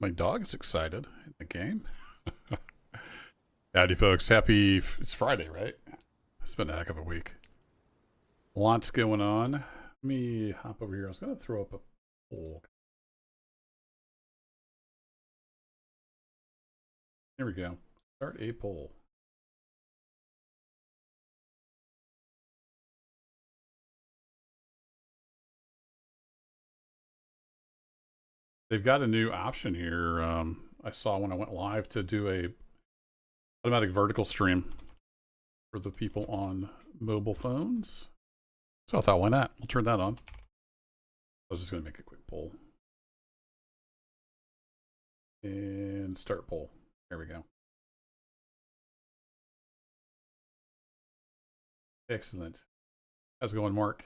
My dog is excited in the game. Howdy, folks. It's Friday, right? It's been a heck of a week. Lots going on. Let me hop over here. I was going to throw up a poll. Here we go. Start a poll. They've got a new option here. I saw when I went live to do a automatic vertical stream for the people on mobile phones. So I thought, why not? We'll turn that on. I was just going to make a quick poll. And start poll. There we go. Excellent. How's it going, Mark?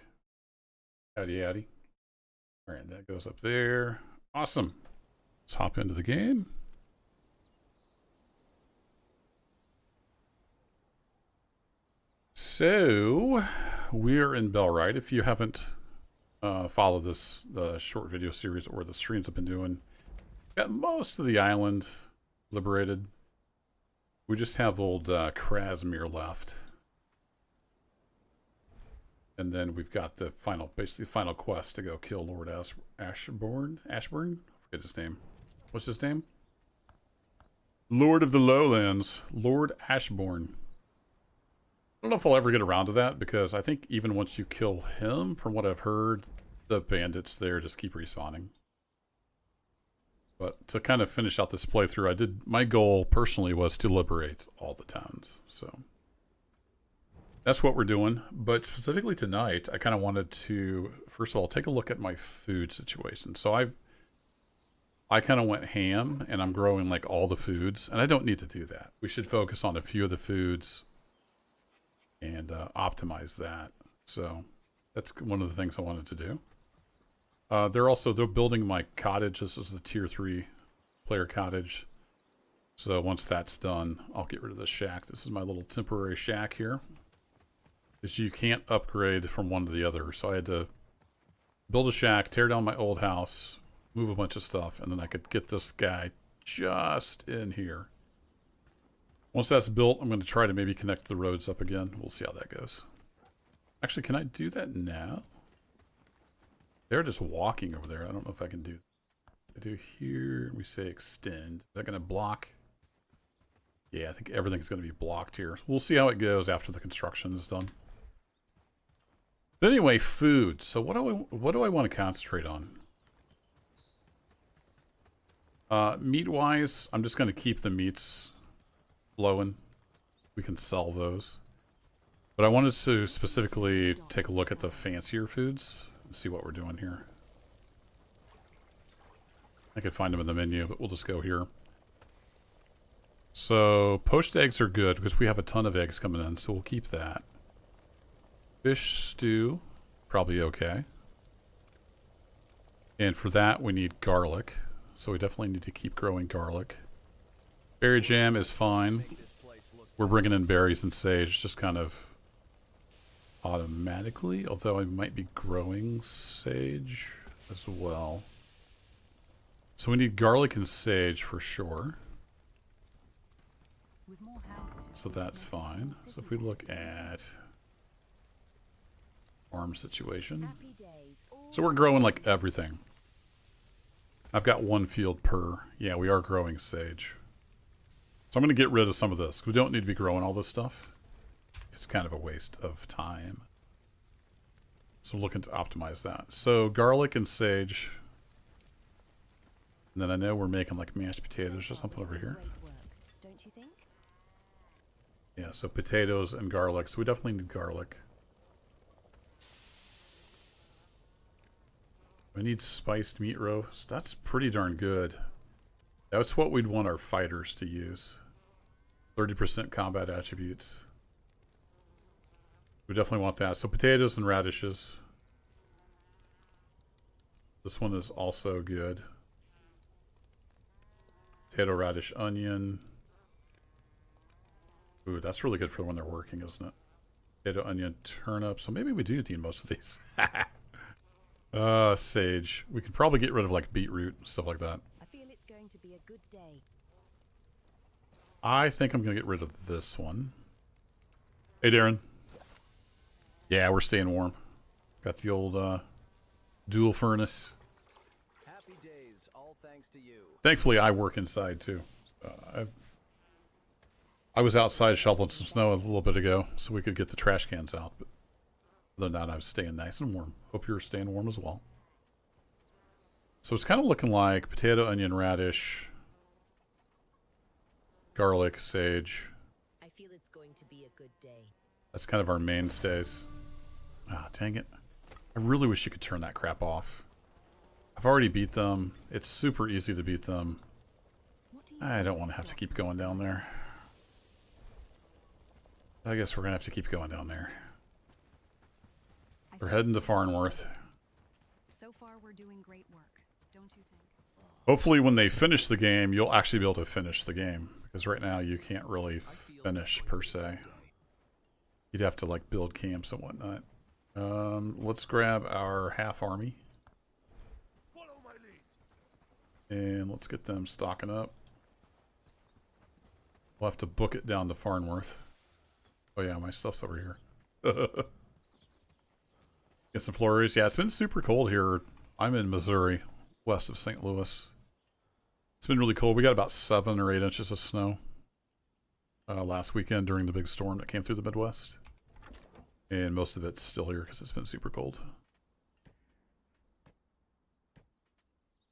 Howdy, howdy. All right, that goes up there. Awesome. Let's hop into the game. So, we're in Bellwright. If you haven't followed the short video series or the streams I've been doing, got most of the island liberated. We just have old Krasmir left. And then we've got the basically final quest to go kill Lord Ashburn? I forget his name. What's his name? Lord of the Lowlands. Lord Ashburn. I don't know if I'll ever get around to that, because I think even once you kill him, from what I've heard, the bandits there just keep respawning. But to kind of finish out this playthrough, my goal personally was to liberate all the towns, so that's what we're doing. But specifically tonight, I kind of wanted to, first of all, take a look at my food situation. So I kind of went ham, and I'm growing like all the foods, and I don't need to do that. We should focus on a few of the foods and optimize that. So that's one of the things I wanted to do. They're building my cottage. This is the tier 3 player cottage. So once that's done, I'll get rid of the shack. This is my little temporary shack here. Is you can't upgrade from one to the other. So I had to build a shack, tear down my old house, move a bunch of stuff, and then I could get this guy just in here. Once that's built, I'm going to try to maybe connect the roads up again. We'll see how that goes. Actually, can I do that now? They're just walking over there. I don't know if I can do that. I do here. We say extend. Is that going to block? Yeah, I think everything's going to be blocked here. We'll see how it goes after the construction is done. But anyway, food. So what do I want to concentrate on? Meat-wise, I'm just going to keep the meats flowing. We can sell those. But I wanted to specifically take a look at the fancier foods and see what we're doing here. I could find them in the menu, but we'll just go here. So, poached eggs are good because we have a ton of eggs coming in, so we'll keep that. Fish stew, probably okay. And for that, we need garlic. So we definitely need to keep growing garlic. Berry jam is fine. We're bringing in berries and sage just kind of automatically, although I might be growing sage as well. So we need garlic and sage for sure. So that's fine. So if we look at farm situation. So we're growing like everything. I've got one field per. Yeah, we are growing sage. So I'm going to get rid of some of this. We don't need to be growing all this stuff. It's kind of a waste of time. So I'm looking to optimize that. So garlic and sage. And then I know we're making like mashed potatoes or something over here. Yeah, so potatoes and garlic. So we definitely need garlic. We need spiced meat roast. That's pretty darn good. That's what we'd want our fighters to use. 30% combat attributes. We definitely want that. So potatoes and radishes. This one is also good. Potato, radish, onion. Ooh, that's really good for when they're working, isn't it? Potato, onion, turnip. So maybe we do need most of these. Sage. We could probably get rid of like beetroot and stuff like that. going to be a good day. I think I'm going to get rid of this one. Hey, Darren. Yeah, we're staying warm. Got the old dual furnace. Happy days, all thanks to you. Thankfully, I work inside, too. I was outside shoveling some snow a little bit ago so we could get the trash cans out. But other than that, I was staying nice and warm. Hope you're staying warm as well. So it's kind of looking like potato, onion, radish, garlic, sage. I feel it's going to be a good day. That's kind of our mainstays. Ah, dang it. I really wish you could turn that crap off. I've already beat them. It's super easy to beat them. I don't want to have to keep going down there. I guess we're going to have to keep going down there. We're heading to Farnworth. So far, we're doing great work, don't you think? Hopefully when they finish the game, you'll actually be able to finish the game. Because right now you can't really finish, per se. You'd have to, like, build camps and whatnot. Let's grab our half army. And let's get them stocking up. We'll have to book it down to Farnworth. Oh yeah, my stuff's over here. Get some flurries. Yeah, it's been super cold here. I'm in Missouri, west of St. Louis. It's been really cold. We got about 7 or 8 inches of snow last weekend during the big storm that came through the Midwest. And most of it's still here because it's been super cold.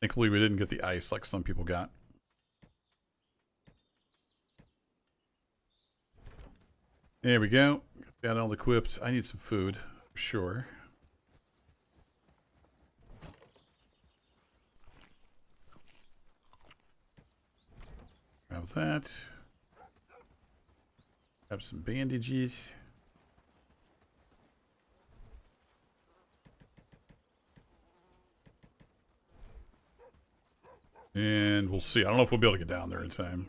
Thankfully, we didn't get the ice like some people got. There we go. Got it all equipped. I need some food, for sure. Grab that. Grab some bandages. And we'll see. I don't know if we'll be able to get down there in time.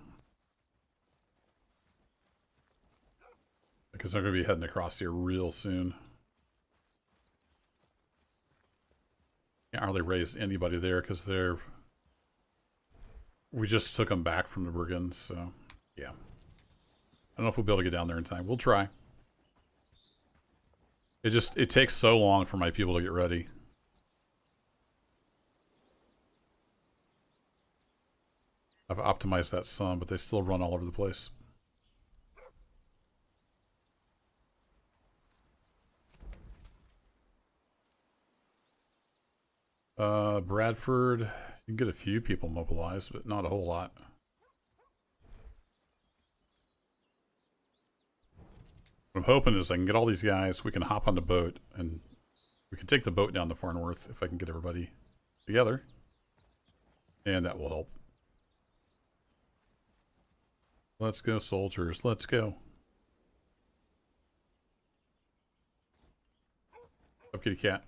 Because I'm going to be heading across here real soon. Can't hardly raise anybody there because they're... We just took them back from the brigands, so... Yeah. I don't know if we'll be able to get down there in time. We'll try. It takes so long for my people to get ready. I've optimized that some, but they still run all over the place. Bradford, you can get a few people mobilized, but not a whole lot. What I'm hoping is I can get all these guys, we can hop on the boat, and we can take the boat down to Farnworth if I can get everybody together. And that will help. Let's go, soldiers. Let's go. Up, kitty cat.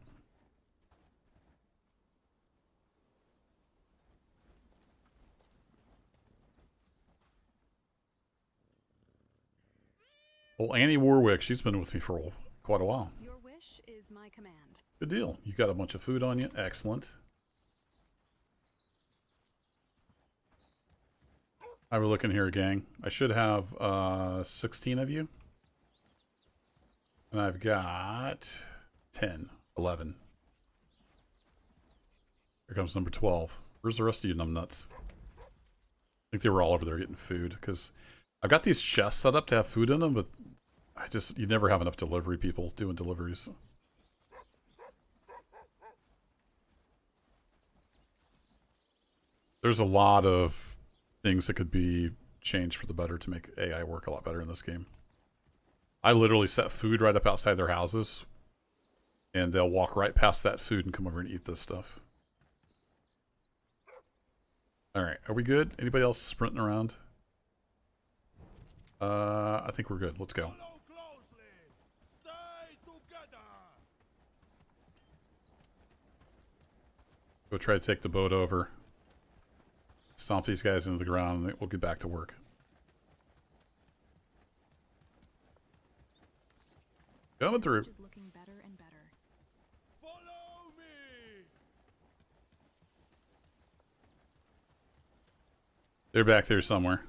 Well, Annie Warwick, she's been with me for quite a while. Your wish is my command. Good deal. You got a bunch of food on you. Excellent. How are we looking here, gang? I should have 16 of you. And I've got 10, 11. Here comes number 12. Where's the rest of you numbnuts? I think they were all over there getting food, because I've got these chests set up to have food in them, but you never have enough delivery people doing deliveries. There's a lot of things that could be changed for the better to make AI work a lot better in this game. I literally set food right up outside their houses, and they'll walk right past that food and come over and eat this stuff. Alright, are we good? Anybody else sprinting around? I think we're good. Let's go. Go try to take the boat over. Stomp these guys into the ground, and we'll get back to work. Coming through. Just looking better and better. Follow me. They're back there somewhere.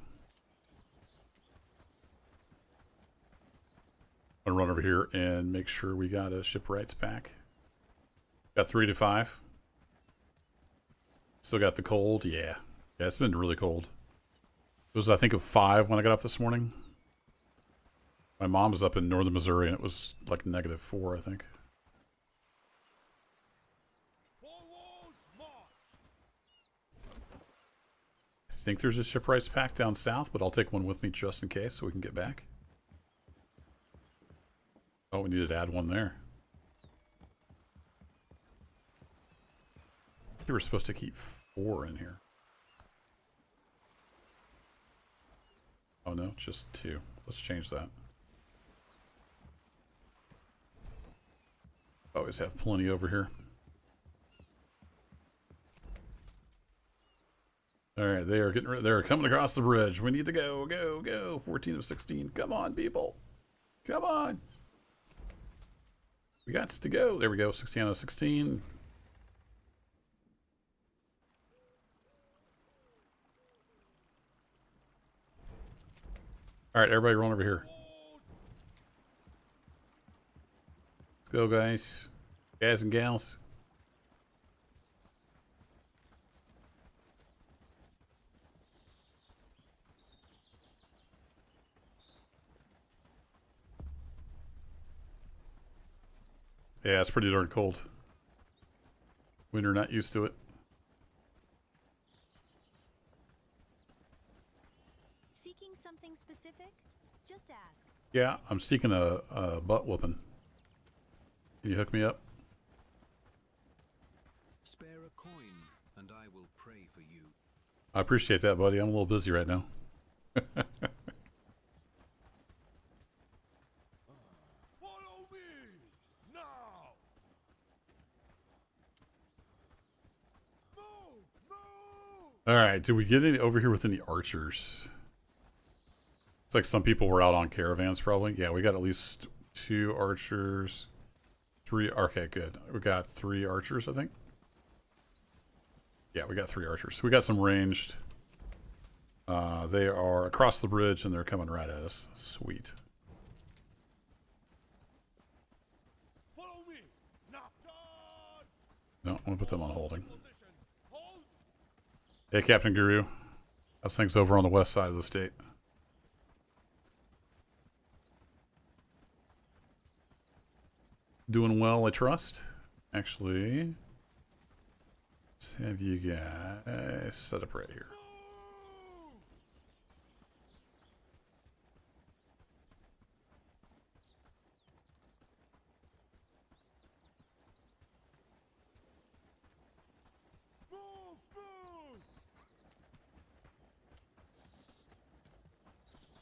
I'm gonna run over here and make sure we got a shipwrights back. Got 3 to 5. Still got the cold. Yeah, it's been really cold. It was, I think, of 5 when I got up this morning. My mom was up in northern Missouri and it was like -4, I think. I think there's a shipwrights pack down south, but I'll take one with me just in case so we can get back. Oh, we needed to add one there. I think we were supposed to keep 4 in here. Oh no, just 2. Let's change that. Always have plenty over here. Alright, they are getting ready. They're coming across the bridge. We need to go, go, go. 14 of 16. Come on, people. Come on. We got to go. There we go. 16 out of 16. Alright, everybody run over here. Let's go, guys. Guys and gals. Yeah, it's pretty darn cold. Winter not used to it. Seeking something specific? Just ask. Yeah, I'm seeking a butt whooping. Can you hook me up? Spare a coin, and I will pray for you. I appreciate that, buddy. I'm a little busy right now. Follow me now. Move, move. All right, did we get any over here with any archers? It's like some people were out on caravans, probably. Yeah, we got at least 2 archers. 3. Okay, good. We got 3 archers, I think. Yeah, we got 3 archers. We got some ranged. They are across the bridge and they're coming right at us. Sweet. Follow me. Knock on. No, I'm gonna put them on holding. Position. Hold. Hey, Captain Guru. How's things over on the west side of the state? Doing well, I trust. Actually, let's have you guys set up right here. Move, move.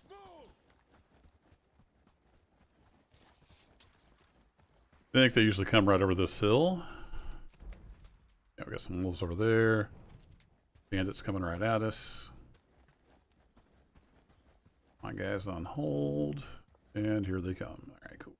Move. I think they usually come right over this hill. Yeah, we got some wolves over there. Bandits coming right at us. My guys on hold. And here they come. All right, cool.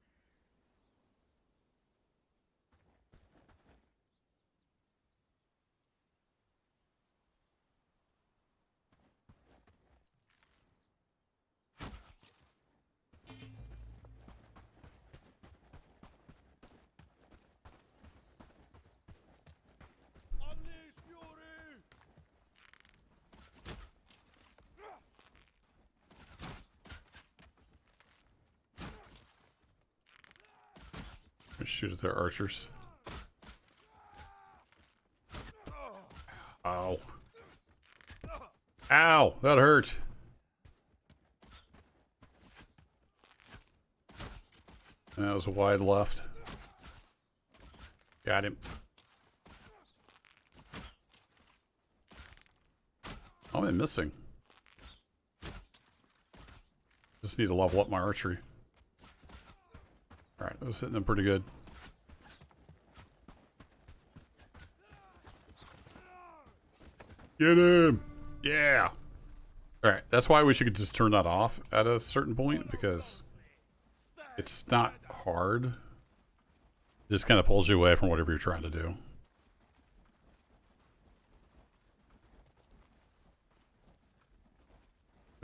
Unleash fury. Let's shoot at their archers. Ow. Ow, that hurt. That was a wide left. Got him. Oh, I'm missing. Just need to level up my archery. Alright, that was hitting them pretty good. Get him! Yeah! Alright, that's why we should just turn that off at a certain point, because it's not hard. It just kind of pulls you away from whatever you're trying to do.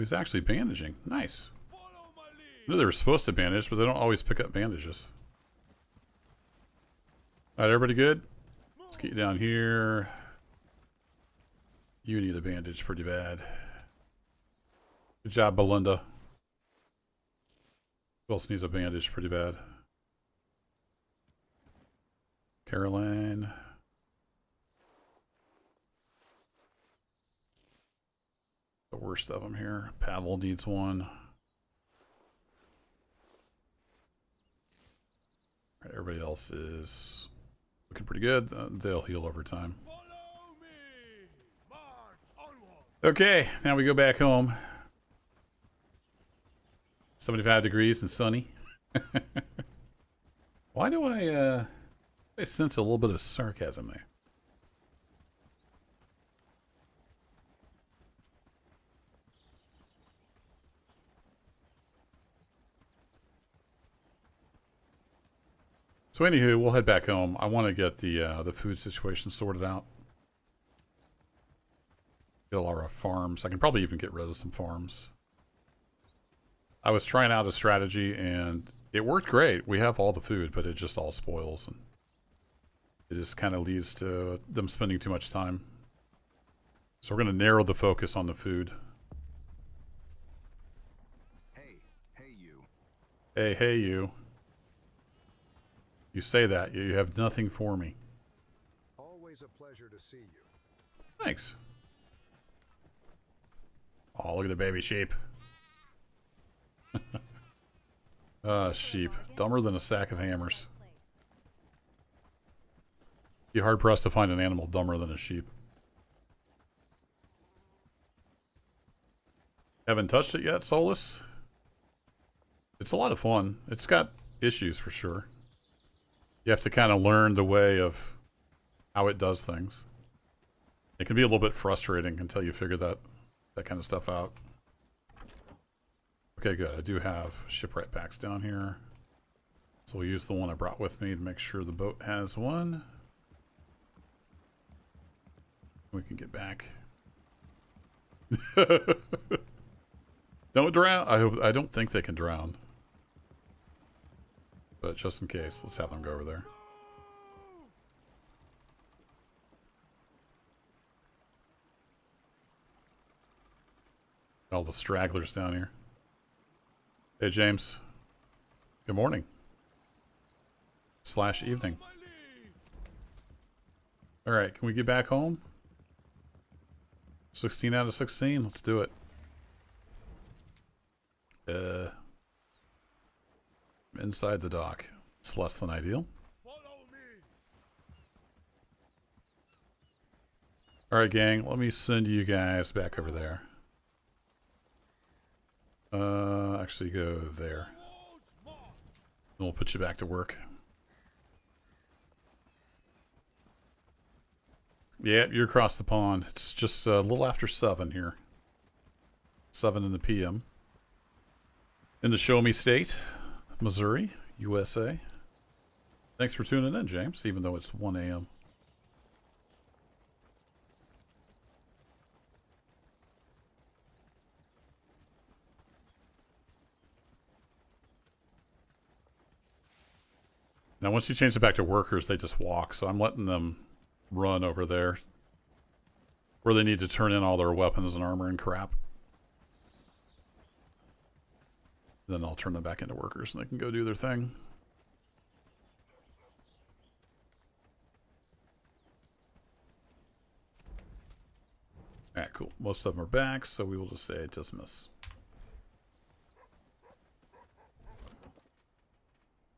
He's actually bandaging. Nice. Follow my I lead. knew they were supposed to bandage, but they don't always pick up bandages. All right, everybody good? Let's get you down here. You need a bandage pretty bad. Good job, Belinda. Who else needs a bandage pretty bad? Caroline. The worst of them here. Pavel needs one. All right, everybody else is looking pretty good. They'll heal over time. Follow me. March onward. Okay, now we go back home. 75 degrees and sunny. Why do I sense a little bit of sarcasm there? So anywho, we'll head back home. I want to get the food situation sorted out. Get all our farms. I can probably even get rid of some farms. I was trying out a strategy and it worked great. We have all the food, but it just all spoils and it just kind of leads to them spending too much time. So we're going to narrow the focus on the food. Hey, you. Hey, you. You say that, you have nothing for me. Always a pleasure to see you. Thanks. Oh, look at the baby sheep. Sheep. Dumber than a sack of hammers. Be hard pressed to find an animal dumber than a sheep. Haven't touched it yet, Solus? It's a lot of fun. It's got issues for sure. You have to kind of learn the way of how it does things. It can be a little bit frustrating until you figure that kind of stuff out. Okay, good. I do have shipwright packs down here. So we'll use the one I brought with me to make sure the boat has one. We can get back. Don't drown. I don't think they can drown. But just in case, let's have them go over there. All the stragglers down here. Hey, James. Good morning. / evening. All right, can we get back home? 16 out of 16. Let's do it. Inside the dock. It's less than ideal. Follow me. All right, gang. Let me send you guys back over there. Actually go there. Towards march. And we'll put you back to work. Yeah, you're across the pond. It's just a little after 7 here. 7 in the PM. In the Show Me State, Missouri, USA. Thanks for tuning in, James, even though it's 1 a.m. Now, once you change it back to workers, they just walk. So I'm letting them run over there where they need to turn in all their weapons and armor and crap. Then I'll turn them back into workers and they can go do their thing. Alright, cool. Most of them are back, so we will just say dismiss.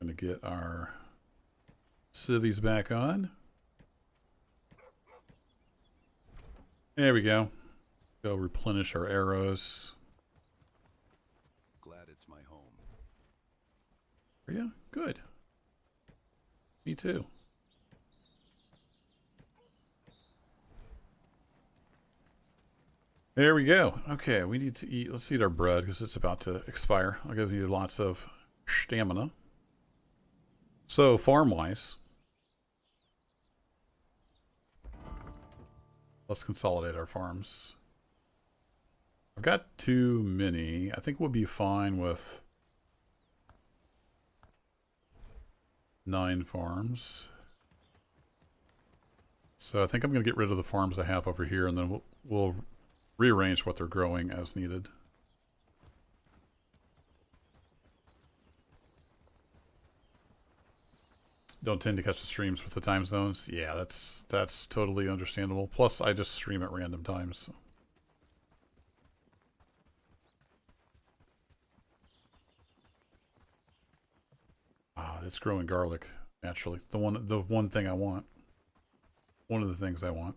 Gonna get our civvies back on. There we go. Go replenish our arrows. Glad it's my home. Are you? Good. Me too. There we go. Okay, we need to eat. Let's eat our bread because it's about to expire. I'll give you lots of stamina. So, farm-wise, let's consolidate our farms. I've got too many. I think we'll be fine with 9 farms. So I think I'm going to get rid of the farms I have over here, and then we'll rearrange what they're growing as needed. Don't tend to catch the streams with the time zones. Yeah, that's totally understandable. Plus, I just stream at random times. So. Ah, it's growing garlic naturally. The one thing I want. One of the things I want.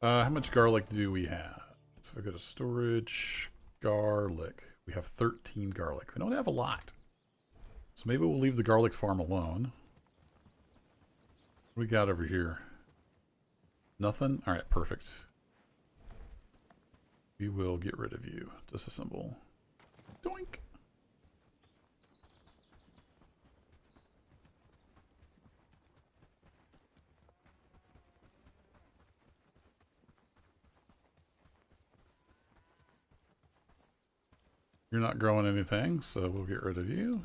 How much garlic do we have? So if I go to storage, garlic. We have 13 garlic. We don't have a lot. So maybe we'll leave the garlic farm alone. What do we got over here? Nothing? Alright, perfect. We will get rid of you. Disassemble. Doink! You're not growing anything, so we'll get rid of you.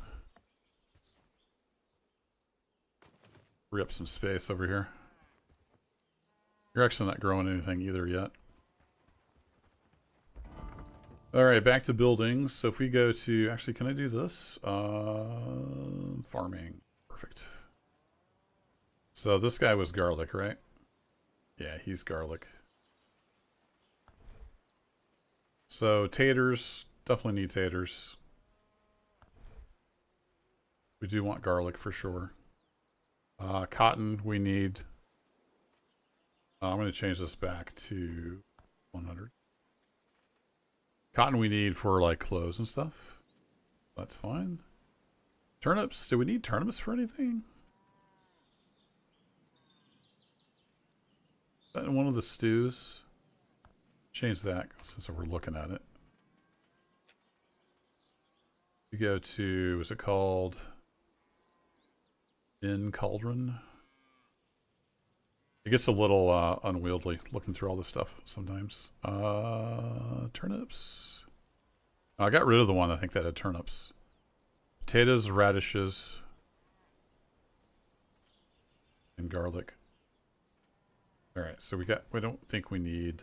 Free up some space over here. You're actually not growing anything either yet. Alright, back to buildings. So if we go to... Actually, can I do this? Farming. Perfect. So this guy was garlic, right? Yeah, he's garlic. So taters. Definitely need taters. We do want garlic for sure. Cotton we need. I'm going to change this back to 100. Cotton we need for like clothes and stuff. That's fine. Turnips. Do we need turnips for anything? Is that in one of the stews? Change that since we're looking at it. You go to, is it called In Cauldron? It gets a little unwieldy looking through all this stuff sometimes. Turnips. Oh, I got rid of the one I think that had turnips. Potatoes, radishes, and garlic. Alright, so we don't think we need,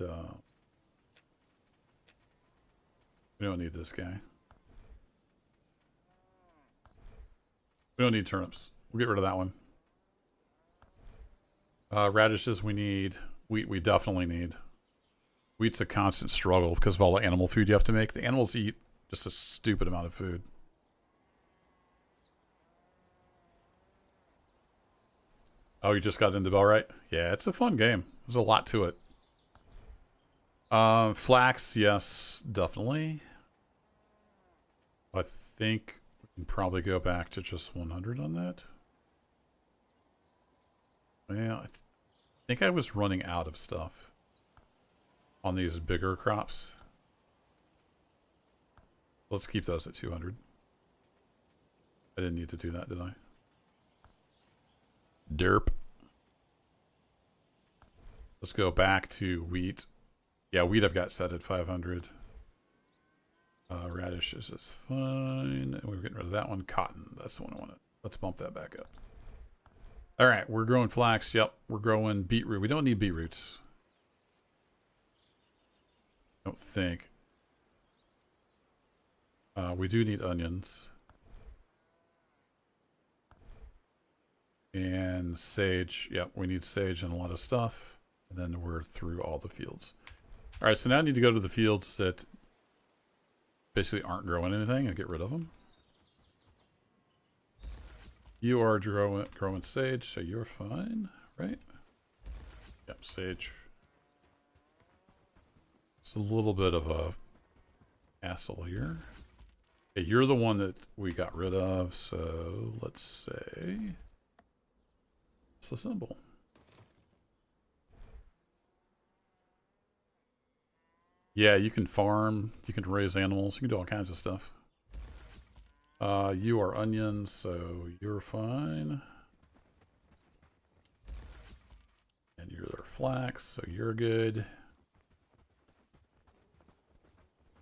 we don't need this guy. We don't need turnips. We'll get rid of that one. Radishes we need. Wheat we definitely need. Wheat's a constant struggle because of all the animal food you have to make. The animals eat just a stupid amount of food. Oh, you just got into Bellwright? Yeah, it's a fun game. There's a lot to it. Flax, yes, definitely. I think we can probably go back to just 100 on that. Well, I think I was running out of stuff on these bigger crops. Let's keep those at 200. I didn't need to do that, did I? Derp. Let's go back to wheat. Yeah, wheat I've got set at 500. Radishes is fine. And we're getting rid of that one. Cotton, that's the one I wanted. Let's bump that back up. All right, we're growing flax. Yep, we're growing beetroot. We don't need beetroots. I don't think. We do need onions. And sage. Yep, we need sage and a lot of stuff. And then we're through all the fields. All right, so now I need to go to the fields that basically aren't growing anything and get rid of them. You are growing sage, so you're fine, right? Yep, sage. It's a little bit of a hassle here. Okay, you're the one that we got rid of, so let's say disassemble. Yeah, you can farm, you can raise animals, you can do all kinds of stuff. You are onions, so you're fine. And you're flax, so you're good.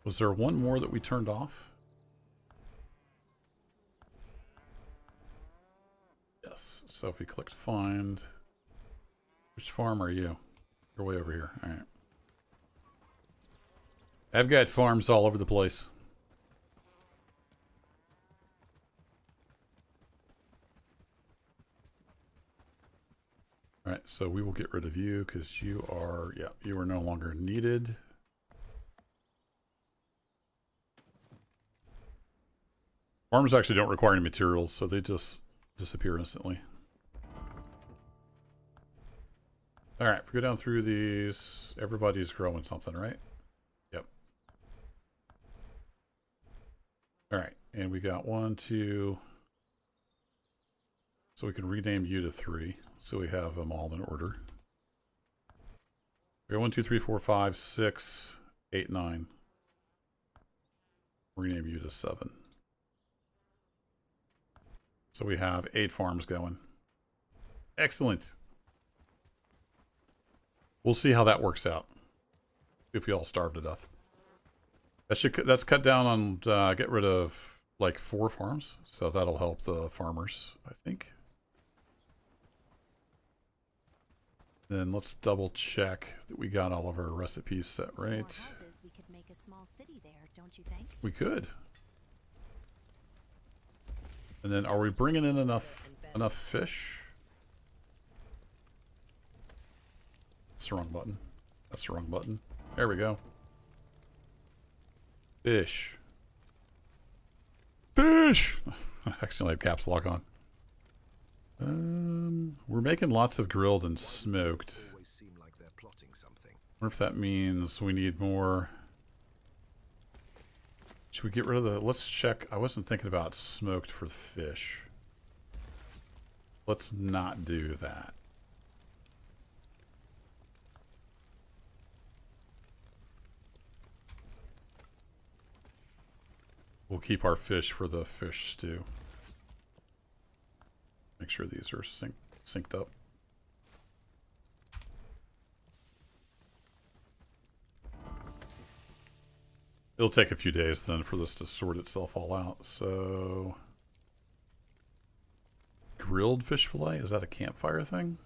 Was there one more that we turned off? Yes. So if we clicked find, which farm are you? You're way over here. All right. I've got farms all over the place. All right, so we will get rid of you because you are, yeah, you are no longer needed. Farms actually don't require any materials, so they just disappear instantly. All right, if we go down through these, everybody's growing something, right? Yep. All right, and we got 1, 2. So we can rename you to 3. So we have them all in order. We got 1, 2, 3, 4, 5, 6, 8, 9. Rename you to 7. So we have 8 farms going. Excellent. We'll see how that works out. If we all starve to death. That's cut down on get rid of like 4 farms. So that'll help the farmers, I think. Then let's double check that we got all of our recipes set right. We could make a small city there, don't you think? We could. And then are we bringing in enough fish? That's the wrong button. That's the wrong button. There we go. Fish. Fish! I accidentally had caps lock on. We're making lots of grilled and smoked. Always seem like they're plotting something. I wonder if that means we need more. Should we get rid of the... Let's check. I wasn't thinking about smoked for the fish. Let's not do that. We'll keep our fish for the fish stew. Make sure these are synced up. It'll take a few days then for this to sort itself all out. So, grilled fish fillet, is that a campfire thing?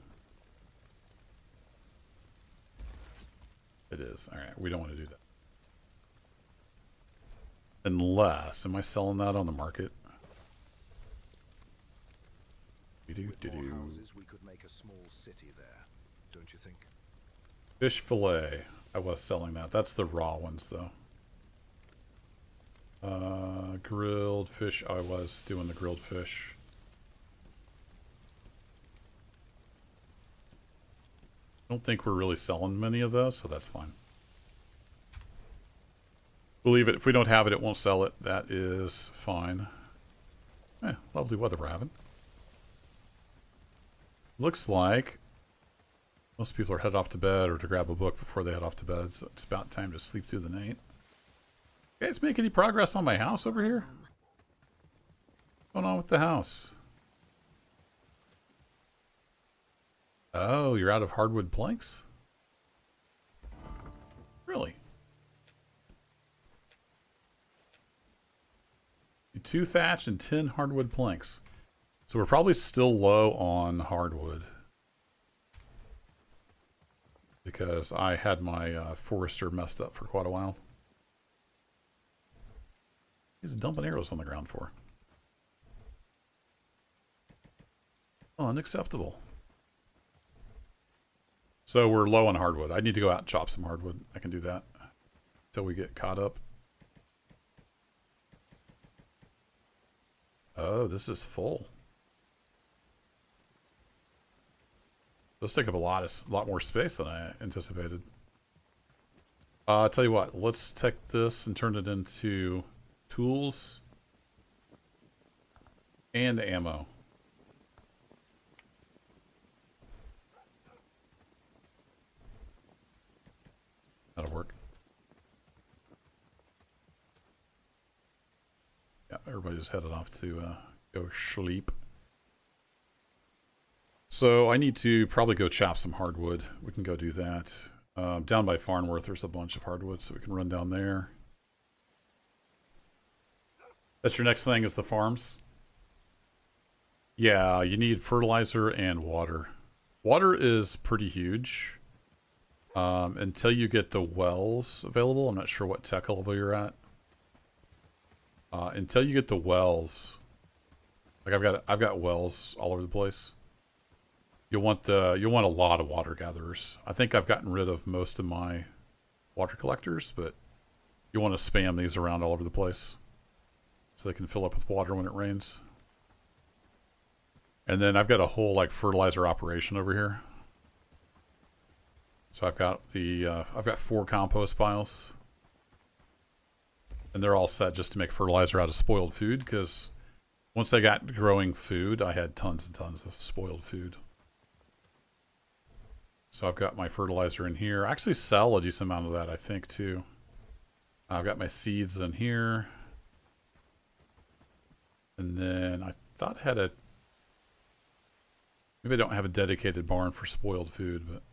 It is. All right, we don't want to do that. Unless, am I selling that on the market? With more houses, we could make a small city there, don't you think? Fish fillet. I was selling that. That's the raw ones, though. Grilled fish. I was doing the grilled fish. I don't think we're really selling many of those, so that's fine. We'll leave it. If we don't have it, it won't sell it. That is fine. Lovely weather we're having. Looks like most people are headed off to bed or to grab a book before they head off to bed, so it's about time to sleep through the night. You guys make any progress on my house over here? What's going on with the house? Oh, you're out of hardwood planks? Really? 2 thatch and 10 hardwood planks. So we're probably still low on hardwood. Because I had my forester messed up for quite a while. He's dumping arrows on the ground for. Unacceptable. So we're low on hardwood. I need to go out and chop some hardwood. I can do that until we get caught up. Oh, this is full. Those take up a lot more space than I anticipated. I'll tell you what, let's take this and turn it into tools and ammo. That'll work. Yeah, everybody just headed off to go sleep. So I need to probably go chop some hardwood. We can go do that. Down by Farnworth, there's a bunch of hardwood, so we can run down there. That's your next thing is the farms. Yeah, you need fertilizer and water. Water is pretty huge. Until you get the wells available, I'm not sure what tech level you're at. Until you get the wells, like I've got wells all over the place. You'll want a lot of water gatherers. I think I've gotten rid of most of my water collectors, but you want to spam these around all over the place so they can fill up with water when it rains. And then I've got a whole like fertilizer operation over here. So I've got I've got 4 compost piles, and they're all set just to make fertilizer out of spoiled food. Because once I got growing food, I had tons and tons of spoiled food. So I've got my fertilizer in here. I actually sell a decent amount of that, I think, too. I've got my seeds in here, and then I thought I had a. Maybe I don't have a dedicated barn for spoiled food, but.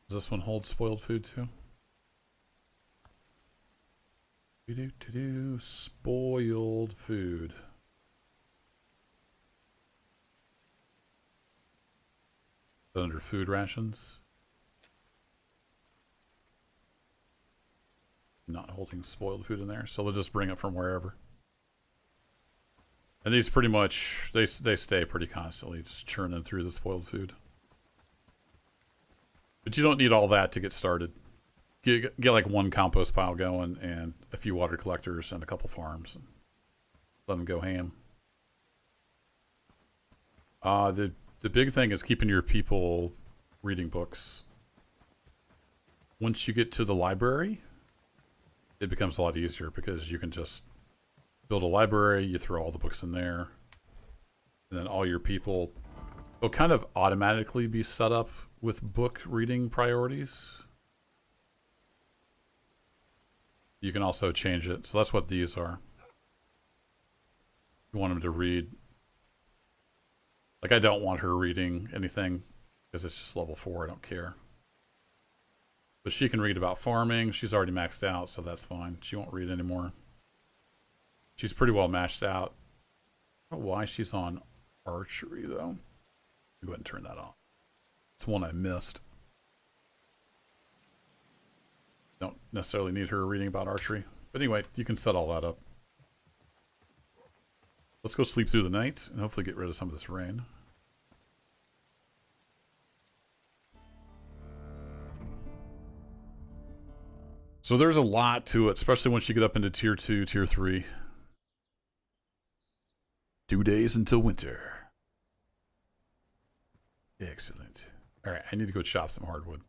Does this one hold spoiled food too? Spoiled food. Under food rations. Not holding spoiled food in there, so they'll just bring it from wherever. And these pretty much, they stay pretty constantly, just churning through the spoiled food. But you don't need all that to get started. Get like 1 compost pile going and a few water collectors and a couple farms. And let them go ham. The big thing is keeping your people reading books. Once you get to the library, it becomes a lot easier because you can just build a library, you throw all the books in there, and then all your people will kind of automatically be set up with book reading priorities. You can also change it. So that's what these are. You want them to read. Like I don't want her reading anything because it's just level 4. I don't care. But she can read about farming. She's already maxed out, so that's fine. She won't read anymore. She's pretty well matched out. I don't know why she's on archery, though. Go ahead and turn that on. It's one I missed. Don't necessarily need her reading about archery. But anyway, you can set all that up. Let's go sleep through the night and hopefully get rid of some of this rain. So there's a lot to it, especially once you get up into tier 2, tier 3. 2 days until winter. Excellent. All right, I need to go chop some hardwood.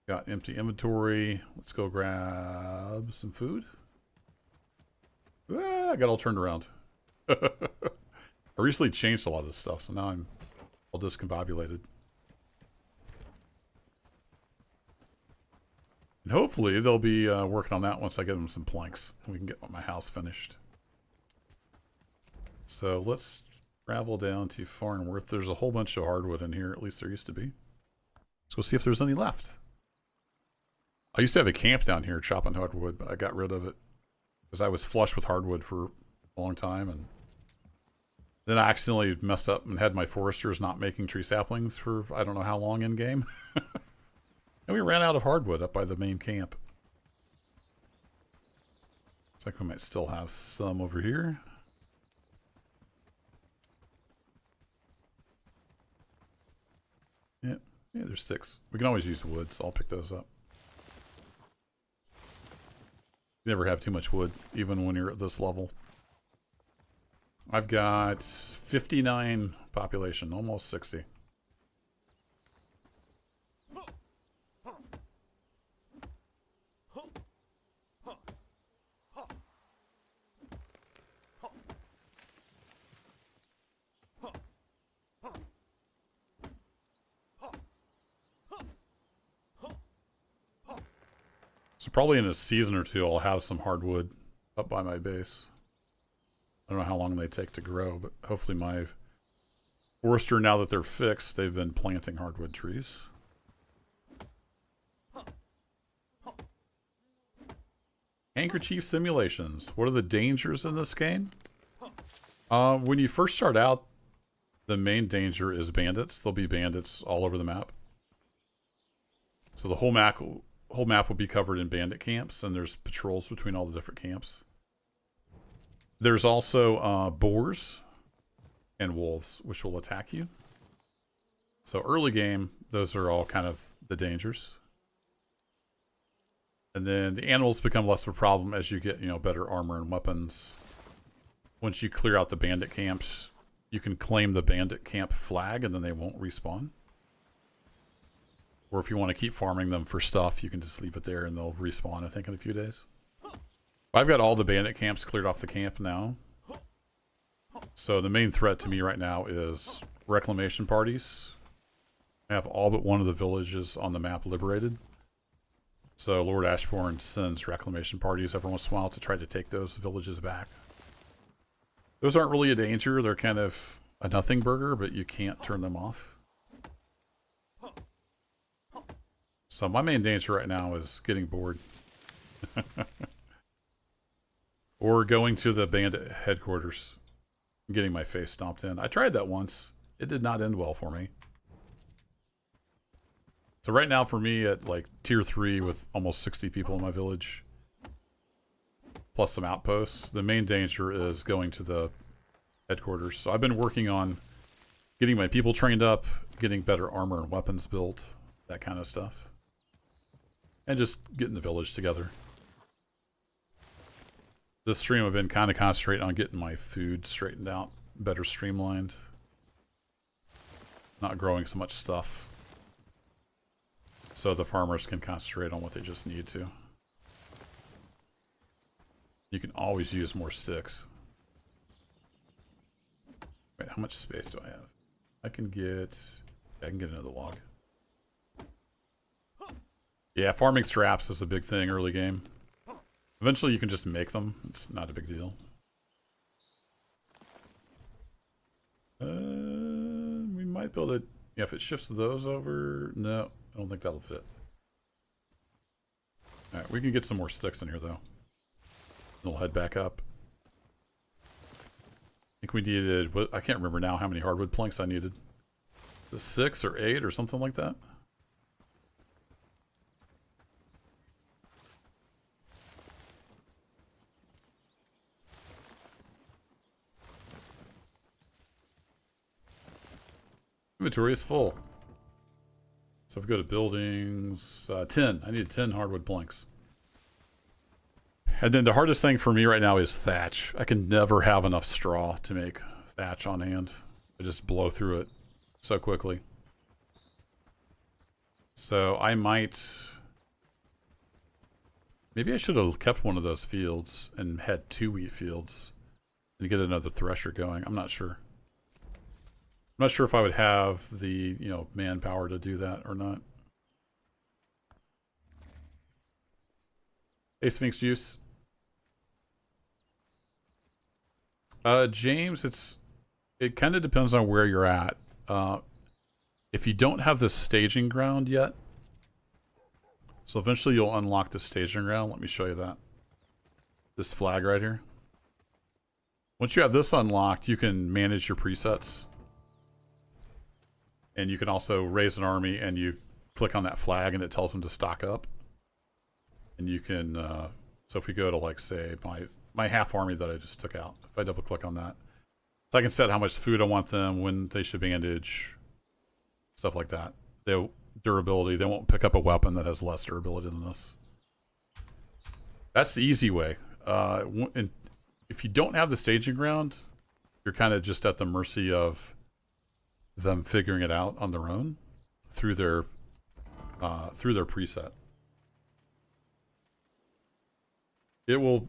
Got empty inventory. Let's go grab some food. I got all turned around. I recently changed a lot of this stuff, so now I'm all discombobulated. And hopefully they'll be working on that once I get them some planks. And we can get my house finished. So let's travel down to Farnworth. There's a whole bunch of hardwood in here. At least there used to be. Let's go see if there's any left. I used to have a camp down here chopping hardwood, but I got rid of it. Because I was flush with hardwood for a long time. And then I accidentally messed up and had my foresters not making tree saplings for I don't know how long in game. And we ran out of hardwood up by the main camp. Looks like we might still have some over here. Yeah, there's sticks. We can always use wood, so I'll pick those up. You never have too much wood, even when you're at this level. I've got 59 population, almost 60. So probably in a season or two, I'll have some hardwood up by my base. I don't know how long they take to grow, but hopefully my forester, now that they're fixed, they've been planting hardwood trees. Handkerchief simulations. What are the dangers in this game? When you first start out, the main danger is bandits. There'll be bandits all over the map. So the whole map will be covered in bandit camps, and there's patrols between all the different camps. There's also boars and wolves, which will attack you. So early game, those are all kind of the dangers. And then the animals become less of a problem as you get, better armor and weapons. Once you clear out the bandit camps, you can claim the bandit camp flag and then they won't respawn. Or if you want to keep farming them for stuff, you can just leave it there and they'll respawn, I think, in a few days. I've got all the bandit camps cleared off the camp now. So the main threat to me right now is reclamation parties. I have all but one of the villages on the map liberated. So Lord Ashbourne sends reclamation parties every once in a while to try to take those villages back. Those aren't really a danger. They're kind of a nothing burger, but you can't turn them off. So my main danger right now is getting bored. Or going to the bandit headquarters and getting my face stomped in. I tried that once. It did not end well for me. So right now for me at like tier 3 with almost 60 people in my village, plus some outposts, the main danger is going to the headquarters. So I've been working on getting my people trained up, getting better armor and weapons built, that kind of stuff. And just getting the village together. This stream I've been kind of concentrating on getting my food straightened out, better streamlined. Not growing so much stuff. So the farmers can concentrate on what they just need to. You can always use more sticks. Wait, how much space do I have? I can get another log. Yeah, farming straps is a big thing early game. Eventually you can just make them. It's not a big deal. We might be able to... Yeah, if it shifts those over... No, I don't think that'll fit. Alright, we can get some more sticks in here, though. We'll head back up. I think we needed... I can't remember now how many hardwood planks I needed. 6 or 8 or something like that? Inventory is full. So if we go to buildings, 10. I need 10 hardwood planks. And then the hardest thing for me right now is thatch. I can never have enough straw to make thatch on hand. I just blow through it so quickly. So I might... Maybe I should have kept one of those fields and had 2 wheat fields and get another thresher going. I'm not sure. I'm not sure if I would have the, manpower to do that or not. Hey, Sphinx Juice. James, it kind of depends on where you're at. If you don't have the staging ground yet, so eventually you'll unlock the staging ground. Let me show you that. This flag right here. Once you have this unlocked, you can manage your presets. And you can also raise an army and you click on that flag and it tells them to stock up. And you can, so if we go to like say my half army that I just took out, if I double click on that, so I can set how much food I want them, when they should bandage, stuff like that. Durability, they won't pick up a weapon that has less durability than this. That's the easy way. And if you don't have the staging ground, you're kind of just at the mercy of them figuring it out on their own through their preset. It will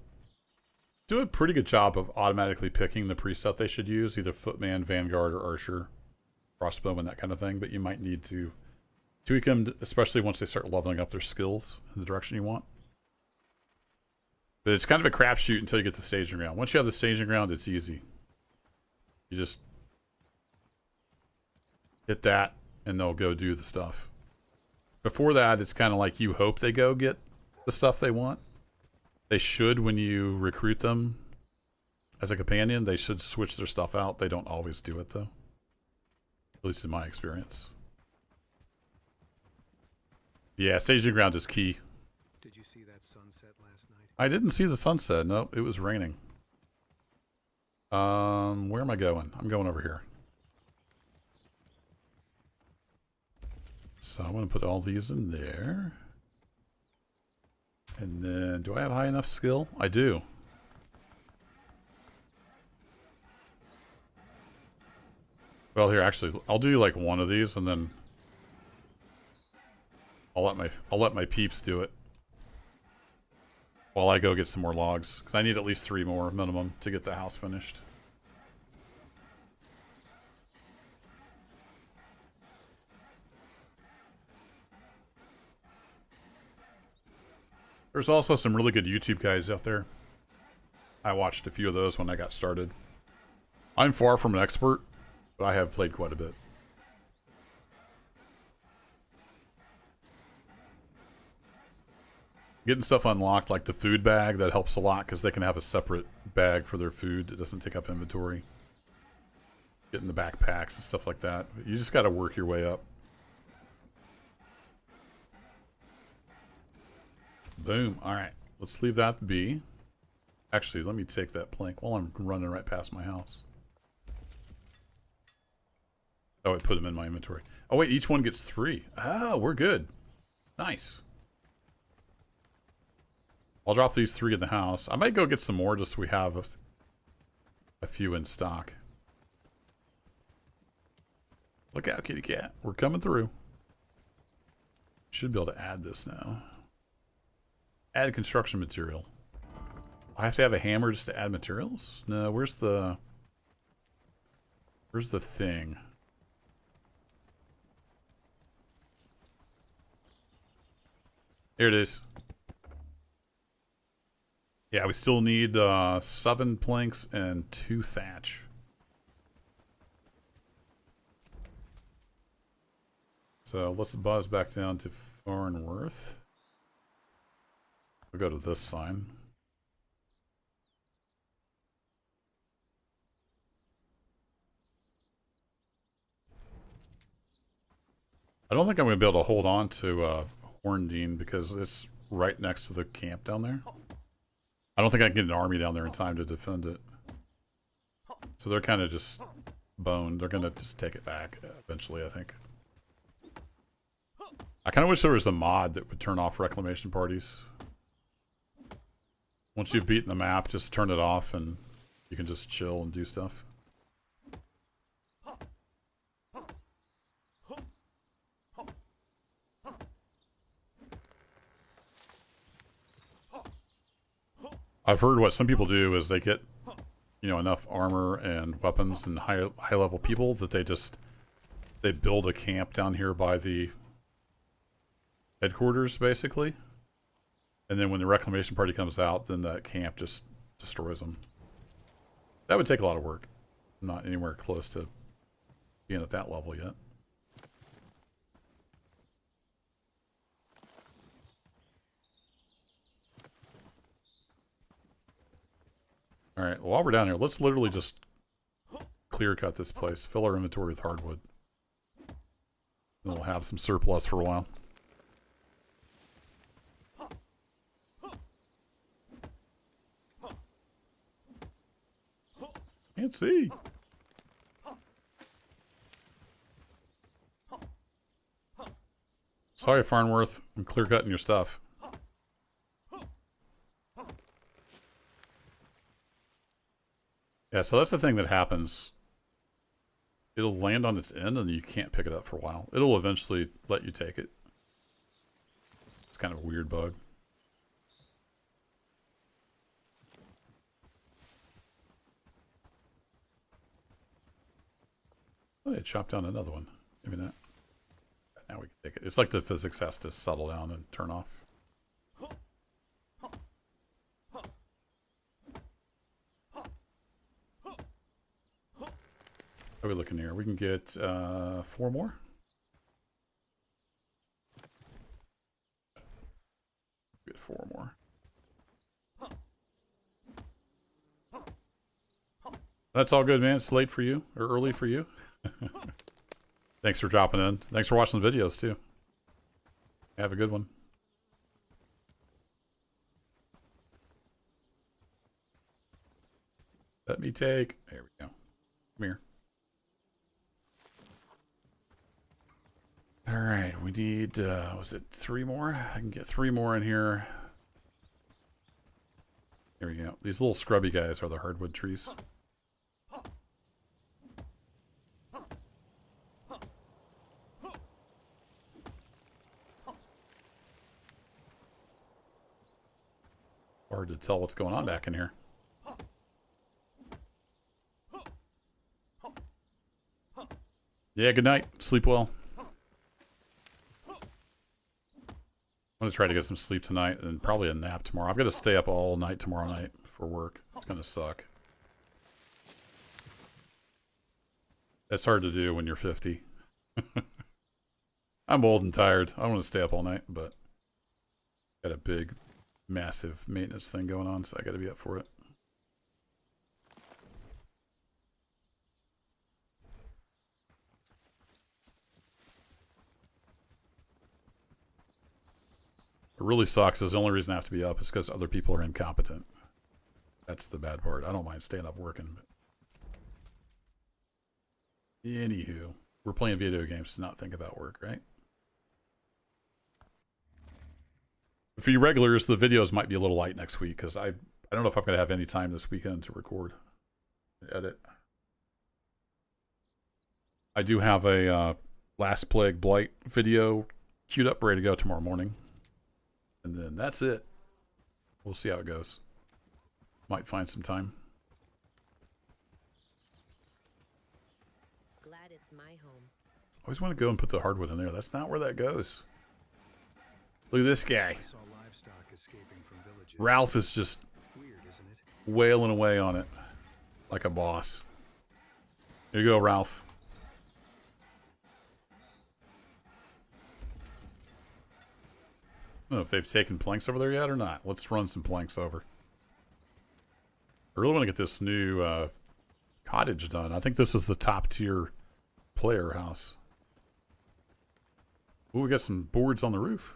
do a pretty good job of automatically picking the preset they should use, either footman, vanguard, or archer, crossbowman, that kind of thing. But you might need to tweak them, especially once they start leveling up their skills in the direction you want. But it's kind of a crapshoot until you get the staging ground. Once you have the staging ground, it's easy. You just hit that and they'll go do the stuff. Before that, it's kind of like you hope they go get the stuff they want. They should, when you recruit them as a companion, they should switch their stuff out. They don't always do it, though. At least in my experience. Yeah, staging ground is key. Did you see that sunset last night? I didn't see the sunset. No, it was raining. Where am I going? I'm going over here. So I'm going to put all these in there. And then, do I have high enough skill? I do. Well, here, actually, I'll do like one of these, and then I'll let my peeps do it while I go get some more logs, because I need at least 3 more minimum to get the house finished. There's also some really good YouTube guys out there. I watched a few of those when I got started. I'm far from an expert, but I have played quite a bit. Getting stuff unlocked, like the food bag, that helps a lot because they can have a separate bag for their food. It doesn't take up inventory. Getting the backpacks and stuff like that. You just got to work your way up. Boom. All right. Let's leave that be. Actually, let me take that plank while I'm running right past my house. Oh, I put them in my inventory. Oh, wait. Each one gets 3. Oh, we're good. Nice. I'll drop these 3 in the house. I might go get some more just so we have a few in stock. Look out, kitty cat. We're coming through. Should be able to add this now. Add construction material. I have to have a hammer just to add materials? No, where's the thing? Here it is. Yeah, we still need 7 planks and 2 thatch. So let's buzz back down to Farnworth. We'll go to this sign. I don't think I'm going to be able to hold on to Horndean because it's right next to the camp down there. I don't think I can get an army down there in time to defend it. So they're kind of just boned. They're going to just take it back eventually, I think. I kind of wish there was a mod that would turn off reclamation parties. Once you've beaten the map, just turn it off and you can just chill and do stuff. I've heard what some people do is they get, you know, enough armor and weapons and high level people that they build a camp down here by the headquarters, basically. And then when the reclamation party comes out, then that camp just destroys them. That would take a lot of work. I'm not anywhere close to being at that level yet. Alright, while we're down here, let's literally just clear cut this place. Fill our inventory with hardwood. Then we'll have some surplus for a while. Can't see. Sorry, Farnworth. I'm clear cutting your stuff. Yeah, so that's the thing that happens. It'll land on its end and you can't pick it up for a while. It'll eventually let you take it. It's kind of a weird bug. Oh, it chopped down another one. Maybe not. Now we can take it. It's like the physics has to settle down and turn off. How are we looking here? We can get 4 more. Get 4 more. That's all good, man. It's late for you, or early for you. Thanks for dropping in. Thanks for watching the videos, too. Have a good one. Let me take... There we go. Come here. Alright, we need... was it 3 more? I can get 3 more in here. Here we go. These little scrubby guys are the hardwood trees. Hard to tell what's going on back in here. Yeah, good night. Sleep well. I'm going to try to get some sleep tonight and probably a nap tomorrow. I've got to stay up all night tomorrow night for work. It's going to suck. That's hard to do when you're 50. I'm old and tired. I don't want to stay up all night, but got a big, massive maintenance thing going on, so I got to be up for it. What really sucks is the only reason I have to be up is because other people are incompetent. That's the bad part. I don't mind staying up working. But... Anywho, we're playing video games to not think about work, right? For you regulars, the videos might be a little light next week because I don't know if I'm going to have any time this weekend to record and edit. I do have a Last Plague Blight video queued up, ready to go tomorrow morning. And then that's it. We'll see how it goes. Might find some time. Glad it's my home. I always want to go and put the hardwood in there. That's not where that goes. Look at this guy. I saw livestock escaping from villages. Ralph is just Weird, isn't it? wailing away on it like a boss. Here you go, Ralph. I don't know if they've taken planks over there yet or not. Let's run some planks over. I really want to get this new cottage done. I think this is the top tier player house. Ooh, we got some boards on the roof.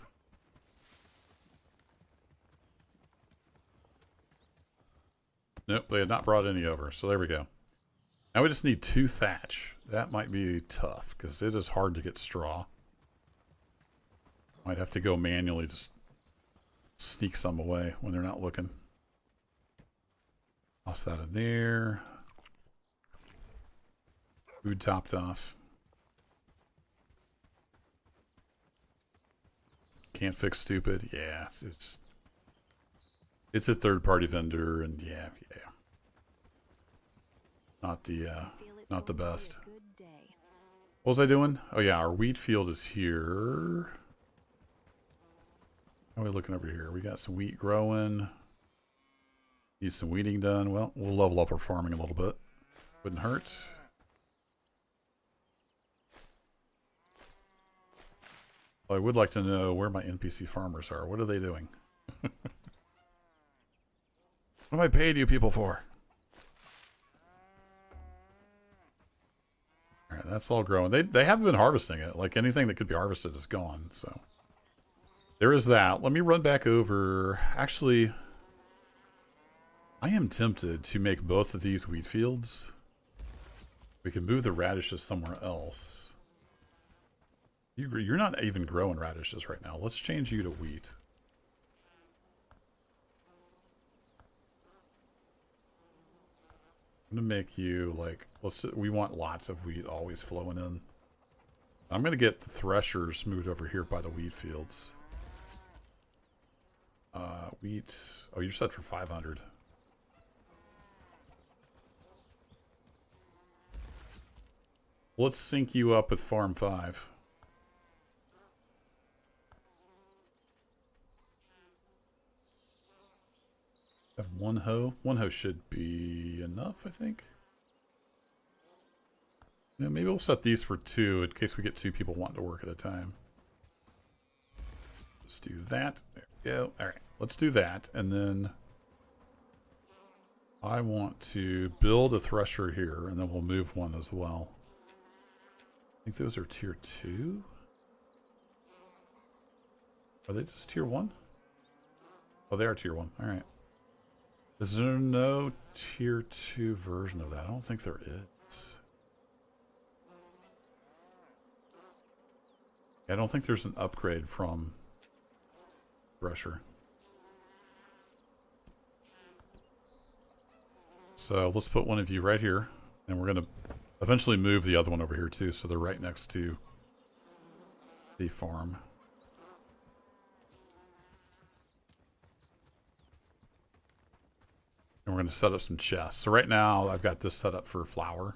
Nope, they had not brought any over, so there we go. Now we just need 2 thatch. That might be tough, because it is hard to get straw. Might have to go manually, just sneak some away when they're not looking. Toss that in there. Food topped off. Can't fix stupid. Yeah, it's a third-party vendor, and yeah. Not the best. What was I doing? Oh yeah, our wheat field is here. How are we looking over here? We got some wheat growing. Need some weeding done. Well, we'll level up our farming a little bit. Wouldn't hurt. I would like to know where my NPC farmers are. What are they doing? What am I paying you people for? Alright, that's all growing. They haven't been harvesting it. Like, anything that could be harvested is gone, so. There is that. Let me run back over. Actually, I am tempted to make both of these wheat fields. We can move the radishes somewhere else. You're not even growing radishes right now. Let's change you to wheat. I'm gonna make you like, we want lots of wheat always flowing in. I'm gonna get the threshers moved over here by the wheat fields. Wheat. Oh, you're set for 500. Let's sync you up with Farm 5. Have 1 hoe. 1 hoe should be enough, I think. Yeah, maybe we'll set these for 2 in case we get 2 people wanting to work at a time. Let's do that. There we go. All right, let's do that, and then I want to build a thresher here, and then we'll move one as well. I think those are tier 2. Are they just tier 1? Oh, they are tier 1. All right. Is there no tier 2 version of that? I don't think there is. I don't think there's an upgrade from Thresher. So let's put one of you right here. And we're going to eventually move the other one over here too. So they're right next to the farm. And we're going to set up some chests. So right now I've got this set up for flour.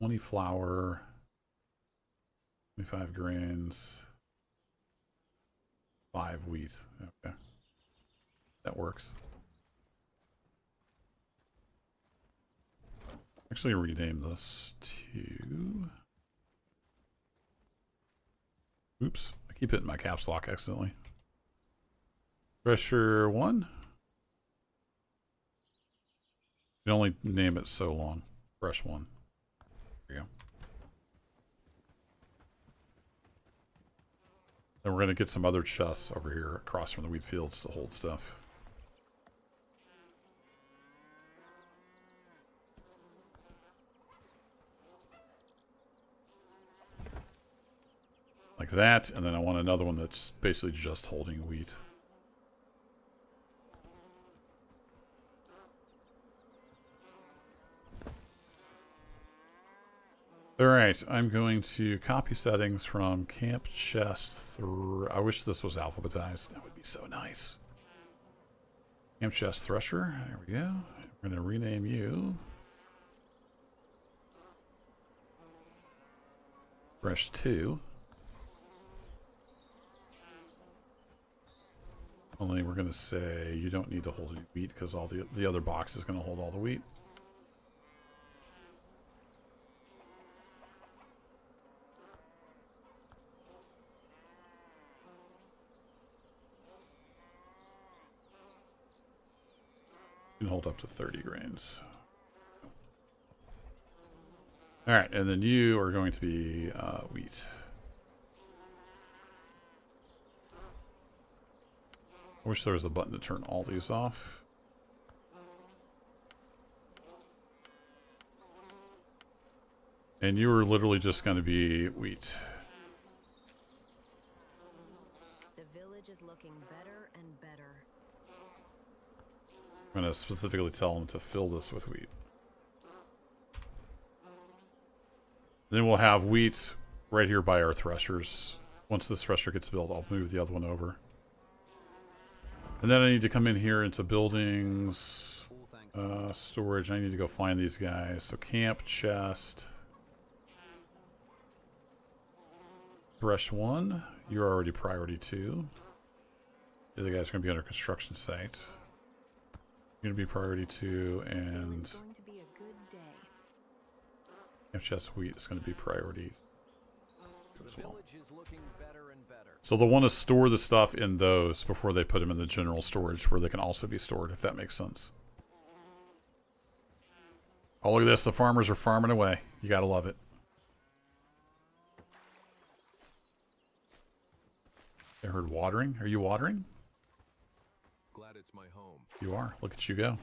$20 flour, 25 grains, 5 wheat. Okay. That works. Actually, rename this to... Oops. I keep hitting my caps lock accidentally. Pressure 1. You can only name it so long. Fresh 1. There you go. Then we're going to get some other chests over here across from the wheat fields to hold stuff. Like that, and then I want another one that's basically just holding wheat. Alright, I'm going to copy settings from camp chest I wish this was alphabetized. That would be so nice. Camp chest thresher. There we go. We're going to rename you. Fresh 2. Only we're going to say you don't need to hold any wheat because all the other box is going to hold all the wheat. You can hold up to 30 grains. All right, and then you are going to be wheat. I wish there was a button to turn all these off. And you are literally just going to be wheat. The village is looking better and better. I'm going to specifically tell them to fill this with wheat. Then we'll have wheat right here by our threshers. Once this thresher gets built, I'll move the other one over. And then I need to come in here into buildings, storage. I need to go find these guys. So camp, chest, thresh 1. You're already priority 2. The other guy's going to be under construction site. You're going to be priority 2, and It's going to be a good day. camp, chest, wheat is going to be priority 2 as well. Village is looking better and better. So they'll want to store the stuff in those before they put them in the general storage where they can also be stored, if that makes sense. Oh, look at this. The farmers are farming away. You got to love it. I heard watering. Are you watering? Glad it's my home. You are. Look at you go.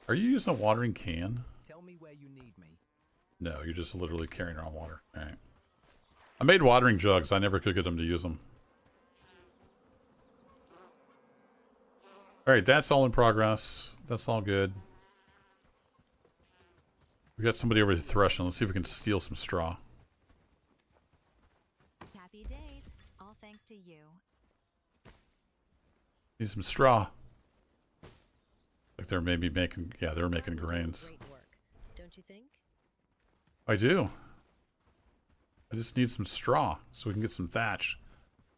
Are you using a watering can? Tell me where you need me. No, you're just literally carrying around water. All right. I made watering jugs. I never could get them to use them. All right, that's all in progress. That's all good. We got somebody over here threshing. Let's see if we can steal some straw. Happy days. All thanks to you. Need some straw. Like they're maybe making, yeah, they're making grains. Great work, don't you think? I do. I just need some straw so we can get some thatch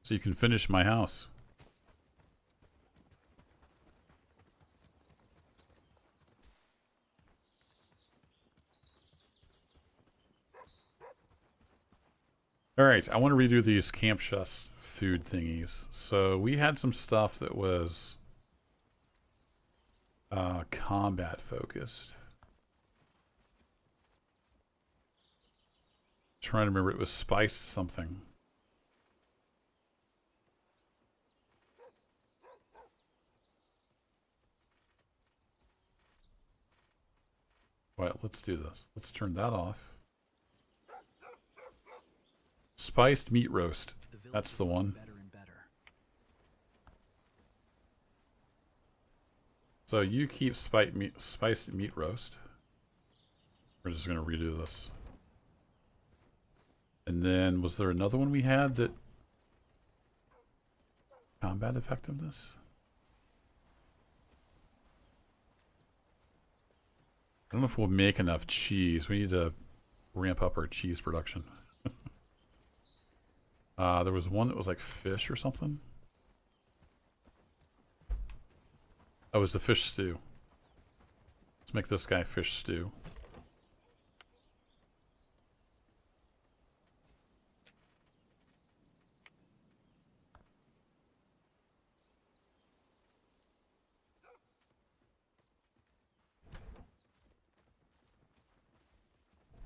so you can finish my house. All right, I want to redo these camp chest food thingies. So we had some stuff that was combat focused. Trying to remember, it was spiced something. Right, let's do this. Let's turn that off. Spiced meat roast. That's the one. Better and better. So you keep spiced meat roast. We're just going to redo this. And then, was there another one we had that... Combat effectiveness? I don't know if we'll make enough cheese. We need to ramp up our cheese production. There was one that was like fish or something. Oh, it was the fish stew. Let's make this guy fish stew.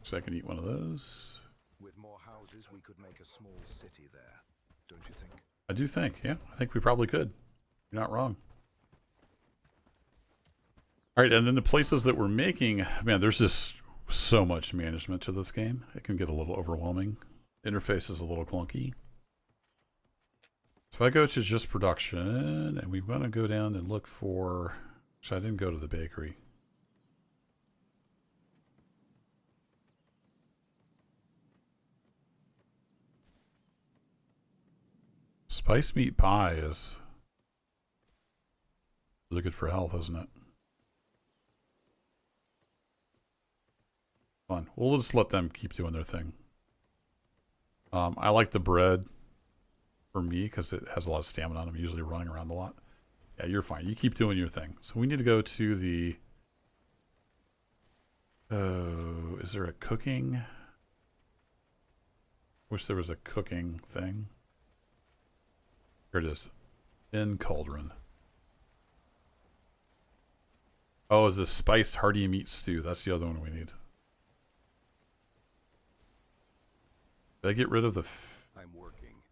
So I can eat one of those. With more houses, we could make a small city there. Don't you think? I do think, yeah. I think we probably could. You're not wrong. All right, and then the places that we're making, man, there's just so much management to this game. It can get a little overwhelming. Interface is a little clunky. So if I go to just production, and we want to go down and look for... Actually, I didn't go to the bakery. Spice meat pie is really good for health, isn't it? Fun. We'll just let them keep doing their thing. I like the bread for me because it has a lot of stamina on them. I'm usually running around a lot. Yeah, you're fine. You keep doing your thing. So we need to go to the... Oh, is there a cooking? Wish there was a cooking thing. Here it is. In cauldron. Oh, is this spiced hearty meat stew? That's the other one we need. Did I get rid of the... I'm working.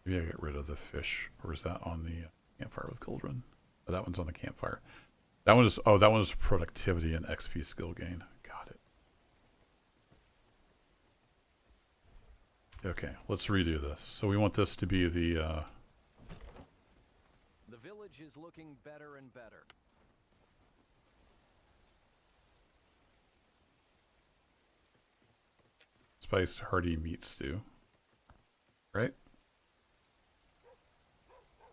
Maybe I get rid of the fish. Or is that on the campfire with cauldron? Oh, that one's on the campfire. That one is... Oh, that one is productivity and XP skill gain. Got it. Okay, let's redo this. So we want this to be the... The village is looking better and better. spiced hearty meat stew. Right?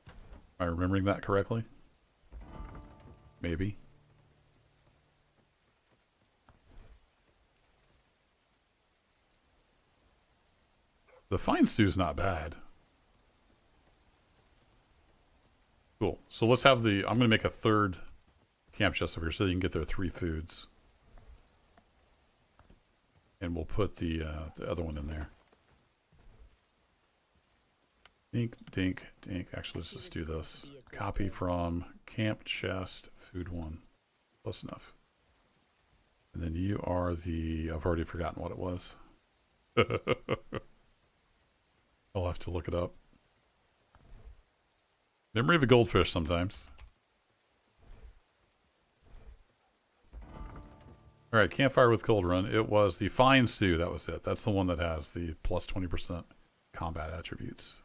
Am I remembering that correctly? Maybe. The fine stew's not bad. Cool. So let's have the... I'm going to make a third camp chest over here so you can get their 3 foods. And we'll put the other one in there. Dink, dink, dink. Actually, let's just do this. Copy from camp chest, food 1. Close enough. And then you are the... I've already forgotten what it was. I'll have to look it up. Memory of a goldfish sometimes. Alright, campfire with cold run. It was the fine stew, that was it. That's the one that has the plus 20% combat attributes.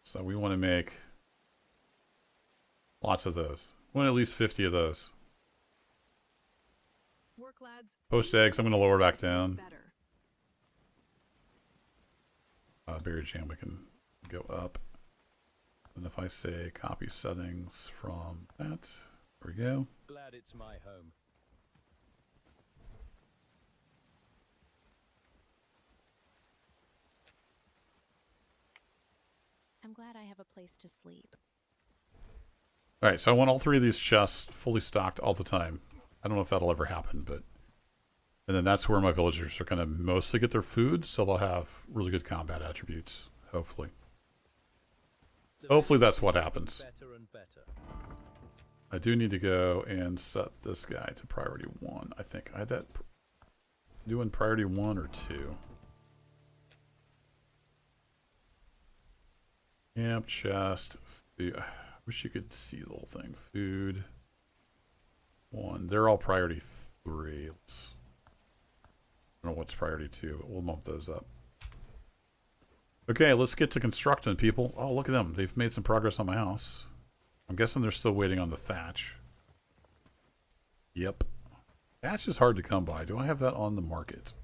So we want to make lots of those. We want at least 50 of those. Work, lads. Poached eggs, I'm going to lower back down. Better. Berry jam, we can go up. And if I say copy settings from that, there we go. Glad it's my home. I'm glad I have a place to sleep. Alright, so I want all 3 of these chests fully stocked all the time. I don't know if that'll ever happen, but And then that's where my villagers are going to mostly get their food, so they'll have really good combat attributes, hopefully. Hopefully that's what happens. Better and better. I do need to go and set this guy to priority 1, I think. I had that doing priority 1 or 2. Camp, chest, food. I wish you could see the whole thing. Food. 1. They're all priority 3. I don't know what's priority 2, but we'll bump those up. Okay, let's get to constructing, people. Oh, look at them. They've made some progress on my house. I'm guessing they're still waiting on the thatch. Yep. Thatch is hard to come by. Do I have that on the market?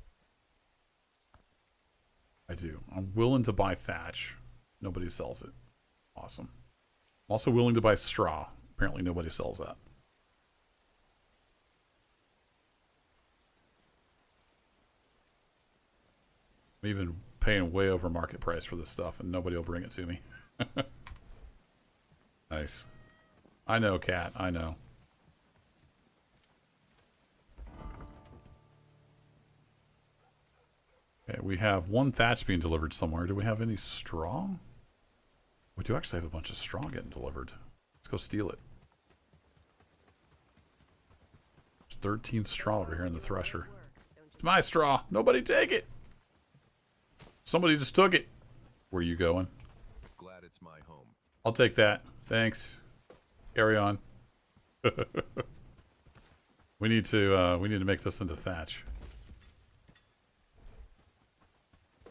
I do. I'm willing to buy thatch. Nobody sells it. Awesome. I'm also willing to buy straw. Apparently nobody sells that. I'm even paying way over market price for this stuff, and nobody will bring it to me. Nice. I know, Cat. I know. Okay, we have 1 thatch being delivered somewhere. Do we have any straw? We do actually have a bunch of straw getting delivered. Let's go steal it. There's 13 straw over here in the thresher. It's my straw. Nobody take it. Somebody just took it. Where are you going? Glad it's my home. I'll take that. Thanks. Carry on. We need to make this into thatch. I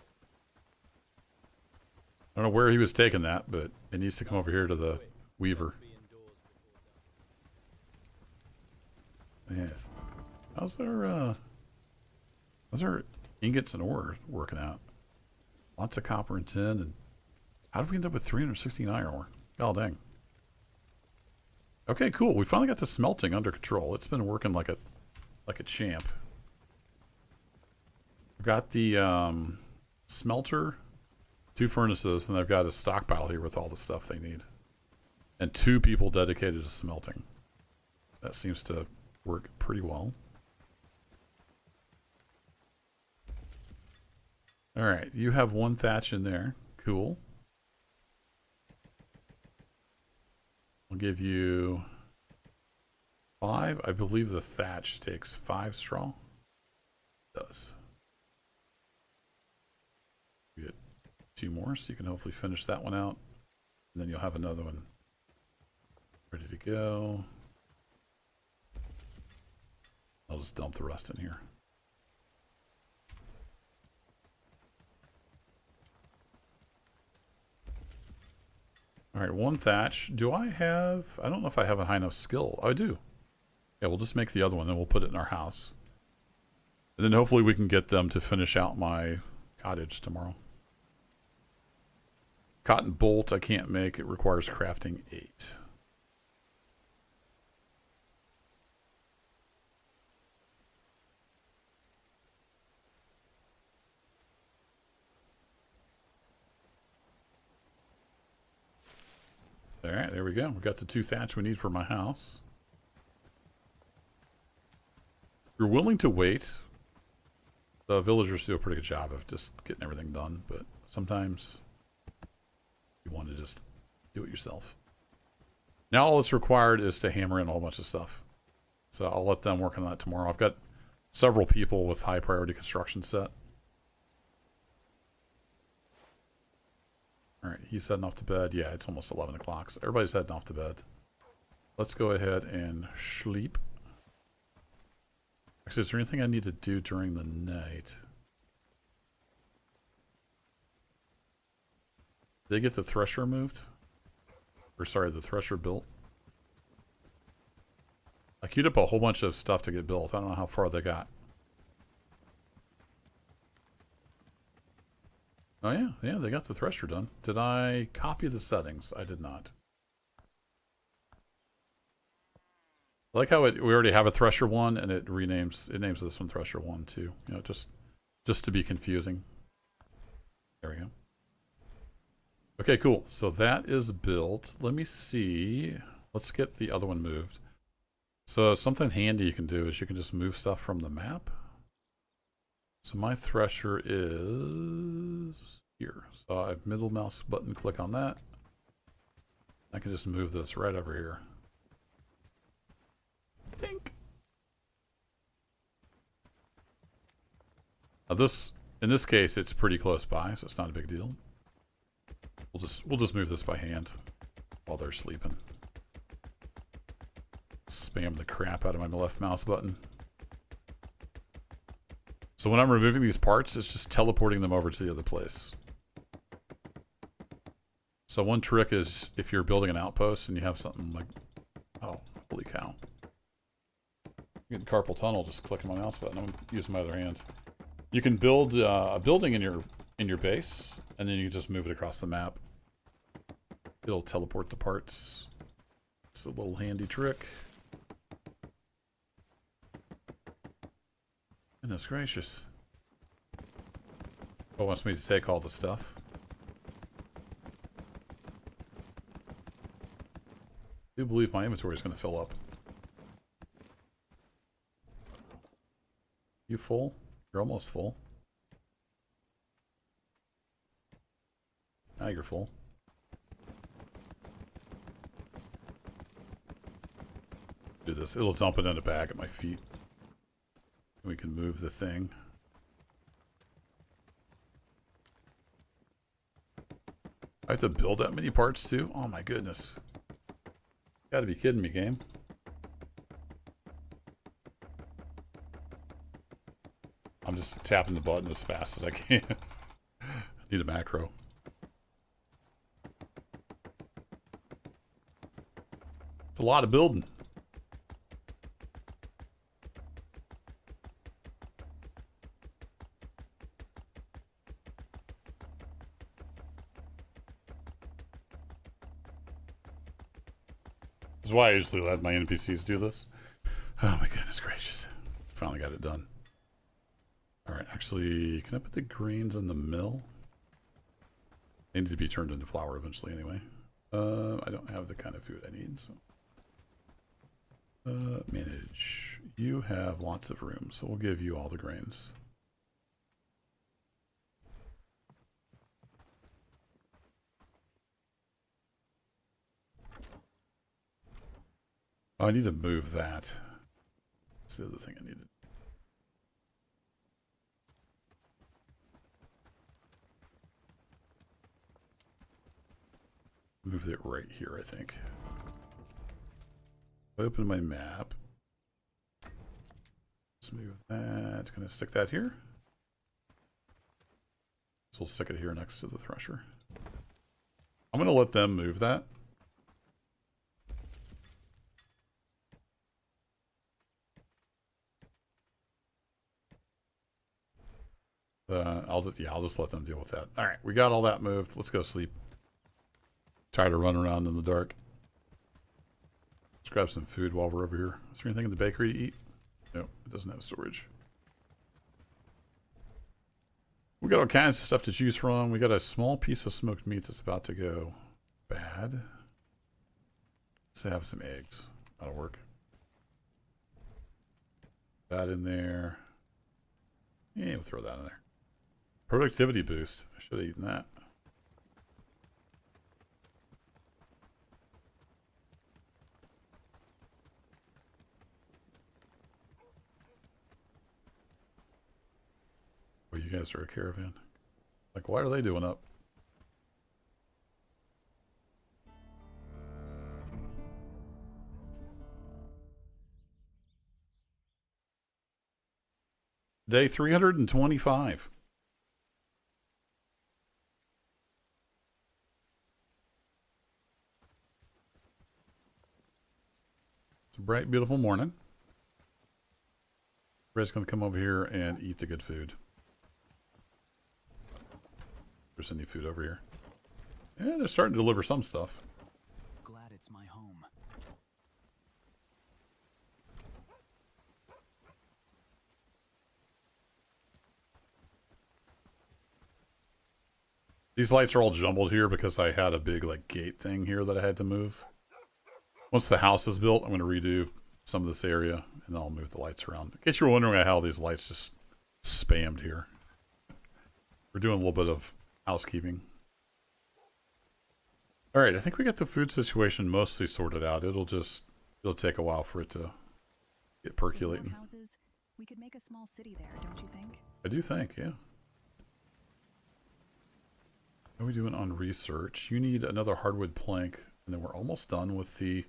don't know where he was taking that, but it needs to come over here to the weaver. Yes. How's our ingots and ore working out? Lots of copper and tin, and how did we end up with 316 iron ore? God dang. Okay, cool. We finally got the smelting under control. It's been working like a champ. I've got the smelter, 2 furnaces, and I've got a stockpile here with all the stuff they need. And 2 people dedicated to smelting. That seems to work pretty well. Alright, you have 1 thatch in there. Cool. I'll give you 5. I believe the thatch takes 5 straw. It does. You get 2 more, so you can hopefully finish that one out. And then you'll have another one ready to go. I'll just dump the rest in here. Alright, 1 thatch. Do I have... I don't know if I have a high enough skill. Oh, I do. Yeah, we'll just make the other one, then we'll put it in our house. And then hopefully we can get them to finish out my cottage tomorrow. Cotton bolt I can't make. It requires crafting 8. Alright, there we go. We got the 2 thatch we need for my house. If you're willing to wait, the villagers do a pretty good job of just getting everything done, but sometimes you want to just do it yourself. Now all that's required is to hammer in a whole bunch of stuff. So I'll let them work on that tomorrow. I've got several people with high priority construction set. Alright, he's heading off to bed. Yeah, it's almost 11 o'clock, so everybody's heading off to bed. Let's go ahead and sleep. Actually, is there anything I need to do during the night? Did they get the thresher moved? Or sorry, the thresher built? I queued up a whole bunch of stuff to get built. I don't know how far they got. Oh yeah, they got the thresher done. Did I copy the settings? I did not. I like how we already have a thresher 1 and it names this one thresher 1 too. You know, just to be confusing. There we go. Okay, cool. So that is built. Let me see. Let's get the other one moved. So something handy you can do is you can just move stuff from the map. So my thresher is here. So I have middle mouse button, click on that. I can just move this right over here. Tink. Now this, in this case, it's pretty close by, so it's not a big deal. We'll just move this by hand while they're sleeping. Spam the crap out of my left mouse button. So when I'm removing these parts, it's just teleporting them over to the other place. So one trick is if you're building an outpost and you have something like, oh, holy cow. You get carpal tunnel, just clicking my mouse button. I'm using my other hand. You can build a building in your base, and then you can just move it across the map. It'll teleport the parts. It's a little handy trick. Goodness gracious. Oh, wants me to take all the stuff. I do believe my inventory is going to fill up. You full? You're almost full. Now you're full. Do this. It'll dump it in a bag at my feet. We can move the thing. I have to build that many parts too? Oh my goodness. You gotta be kidding me, game. I'm just tapping the button as fast as I can. I need a macro. It's a lot of building. This is why I usually let my NPCs do this. Oh my goodness gracious. Finally got it done. Alright, actually, can I put the greens in the mill? They need to be turned into flour eventually anyway. I don't have the kind of food I need, so. Manage. You have lots of room, so we'll give you all the grains. Oh, I need to move that. That's the other thing I needed. Move it right here, I think. Open my map. Let's move that. Gonna stick that here. So we'll stick it here next to the thresher. I'm gonna let them move that. I'll just let them deal with that. All right, we got all that moved. Let's go sleep. Tired of running around in the dark. Let's grab some food while we're over here. Is there anything in the bakery to eat? Nope, it doesn't have storage. We got all kinds of stuff to choose from. We got a small piece of smoked meat that's about to go bad. Let's have some eggs. That'll work. That in there. Yeah, we'll throw that in there. Productivity boost. I should have eaten that. Well, you guys are a caravan. Like, why are they doing up? Day 325. It's a bright, beautiful morning. Red's going to come over here and eat the good food. There's any food over here. Yeah, they're starting to deliver some stuff. Glad it's my home. These lights are all jumbled here because I had a big like gate thing here that I had to move. Once the house is built, I'm going to redo some of this area and I'll move the lights around. In case you were wondering how these lights just spammed here. We're doing a little bit of housekeeping. All right, I think we got the food situation mostly sorted out. It'll take a while for it to get With more percolating. houses, we could make a small city there, don't you think? I do think, yeah. How are we doing on research? You need another hardwood plank, and then we're almost done with the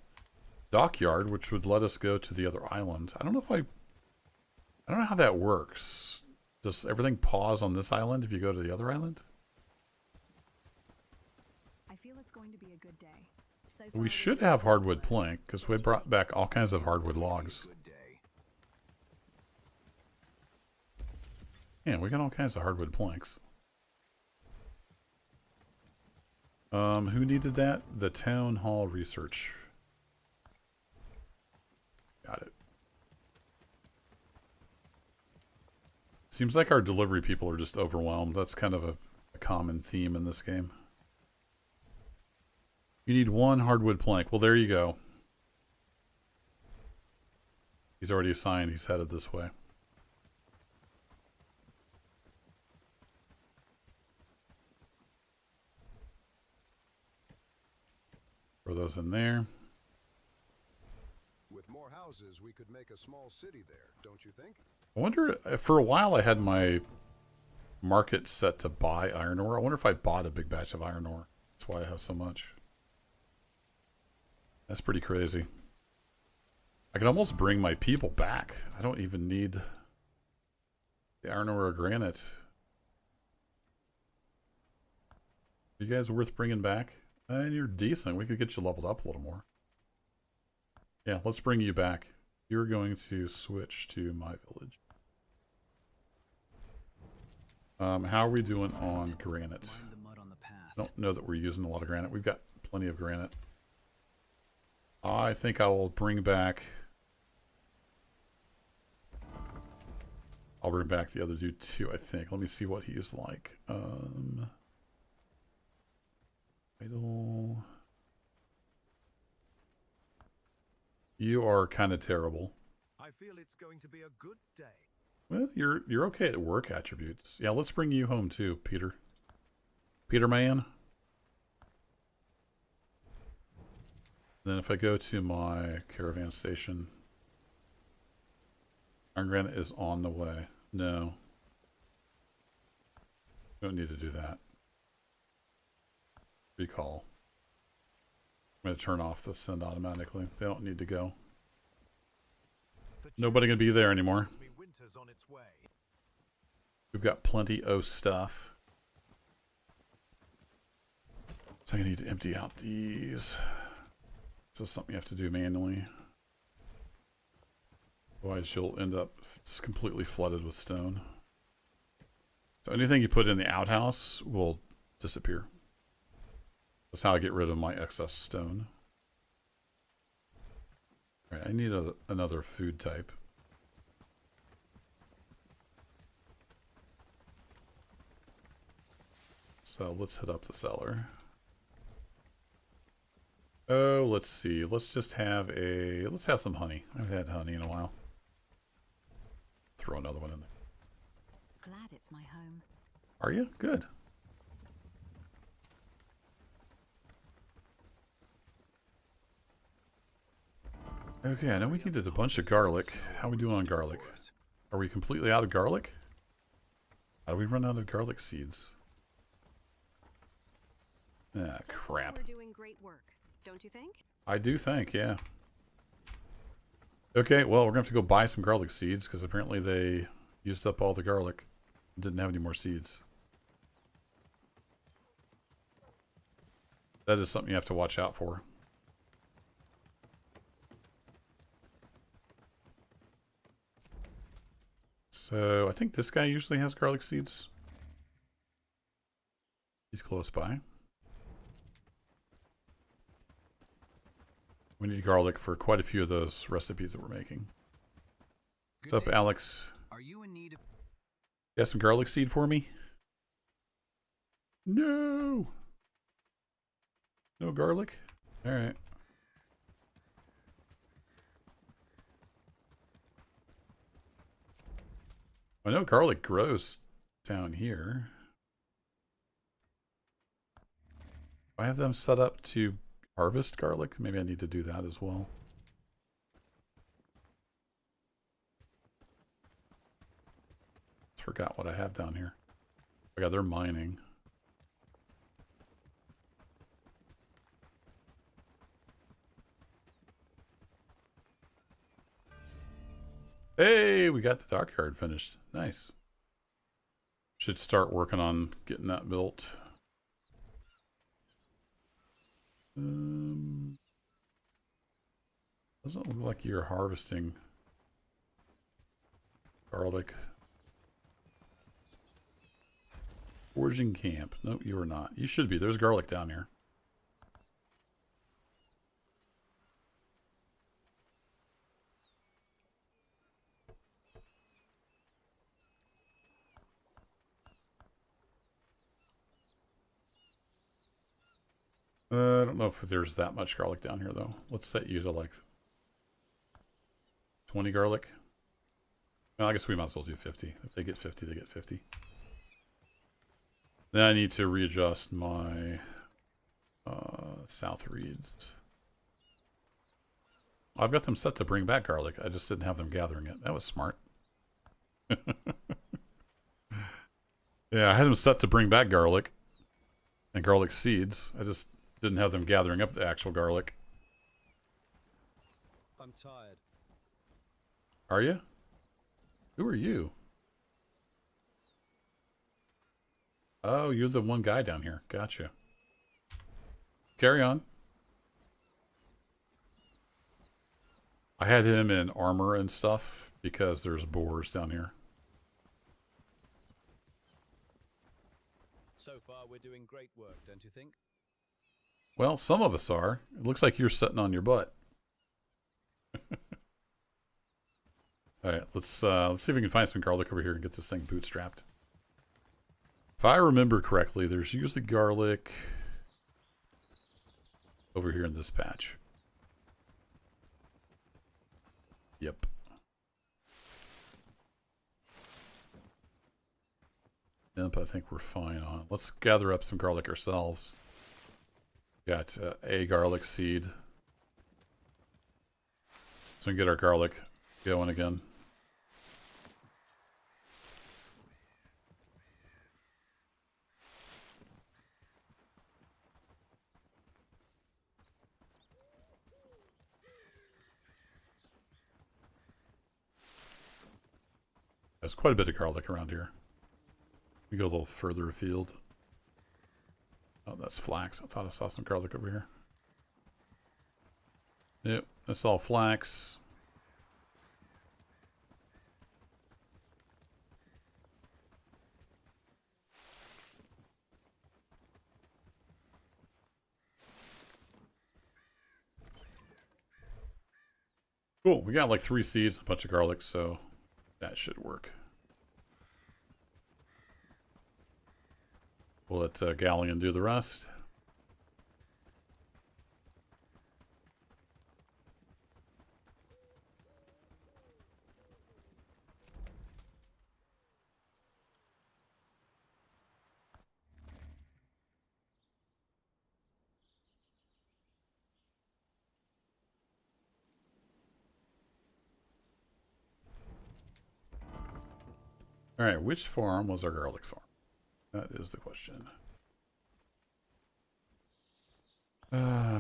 dockyard, which would let us go to the other island. I don't know how that works. Does everything pause on this island if you go to the other island? I feel it's going to be a good day. So far, We we're should doing have great hardwood work. plank, because we brought back all kinds of hardwood logs. Good day. Yeah, we got all kinds of hardwood planks. Who needed that? The town hall research. Got it. Seems like our delivery people are just overwhelmed. That's kind of a common theme in this game. You need one hardwood plank. Well, there you go. He's already assigned. He's headed this way. Throw those in there. With more houses, we could make a small city there, don't you think? I wonder, for a while I had my market set to buy iron ore. I wonder if I bought a big batch of iron ore. That's why I have so much. That's pretty crazy. I can almost bring my people back. I don't even need the iron ore or granite. You guys worth bringing back? And you're decent. We could get you leveled up a little more. Yeah, let's bring you back. You're going to switch to my village. How are we doing on granite? Mind the mud on the path. I don't know that we're using a lot of granite. We've got plenty of granite. I think I will bring back... I'll bring back the other dude too, I think. Let me see what he is like. Idle... You are kind of terrible. I feel it's going to be a good day. Well, you're okay at work attributes. Yeah, let's bring you home too, Peter. Peter man. Then if I go to my caravan station, iron granite is on the way. No. Don't need to do that. Recall. I'm going to turn off the send automatically. They don't need to go. The Nobody gonna be there anymore. Me winter's on its way. We've got plenty of stuff. So I need to empty out these. This is something you have to do manually. Otherwise you'll end up just completely flooded with stone. So anything you put in the outhouse will disappear. That's how I get rid of my excess stone. All right, I need another food type. So let's hit up the cellar. Oh, let's see. Let's just have let's have some honey. I haven't had honey in a while. Throw another one in there. Glad it's my home. Are you? Good. Okay, I know we needed a bunch of garlic. How are we doing on garlic? Are we completely out of garlic? How do we run out of garlic seeds? Ah, So far, crap. we're doing great work, don't you think? I do think, yeah. Okay, well, we're going to have to go buy some garlic seeds because apparently they used up all the garlic. Didn't have any more seeds. That is something you have to watch out for. So, I think this guy usually has garlic seeds. He's close by. We need garlic for quite a few of those recipes that we're making. What's Good up, day. Alex? Are you in need of... Got some garlic seed for me? No! No garlic? Alright. I know garlic grows down here. I have them set up to harvest garlic. Maybe I need to do that as well. Forgot what I have down here. Oh yeah, they're mining. Hey, we got the dockyard finished. Nice. Should start working on getting that built. Doesn't look like you're harvesting garlic. Foraging camp. Nope, you are not. You should be. There's garlic down here. I don't know if there's that much garlic down here, though. Let's set you to like 20 garlic. Well, I guess we might as well do 50. If they get 50, they get 50. Then I need to readjust my south reeds. I've got them set to bring back garlic. I just didn't have them gathering it. That was smart. Yeah, I had them set to bring back garlic and garlic seeds. I just didn't have them gathering up the actual garlic. I'm tired. Are you? Who are you? Oh, you're the one guy down here. Gotcha. Carry on. I had him in armor and stuff because there's boars down here. So far, we're doing great work, don't you think? Well, some of us are. It looks like you're sitting on your butt. All right, let's see if we can find some garlic over here and get this thing bootstrapped. If I remember correctly, there's usually garlic over here in this patch. Yep. Yep, I think we're fine on. Let's gather up some garlic ourselves. Got a garlic seed. So we can get our garlic going again. There's quite a bit of garlic around here. We go a little further afield. Oh, that's flax. I thought I saw some garlic over here. Yep, that's all flax. Cool, we got like 3 seeds, a bunch of garlic, so that should work. We'll let Galleon do the rest. All right, which farm was our garlic farm? That is the question.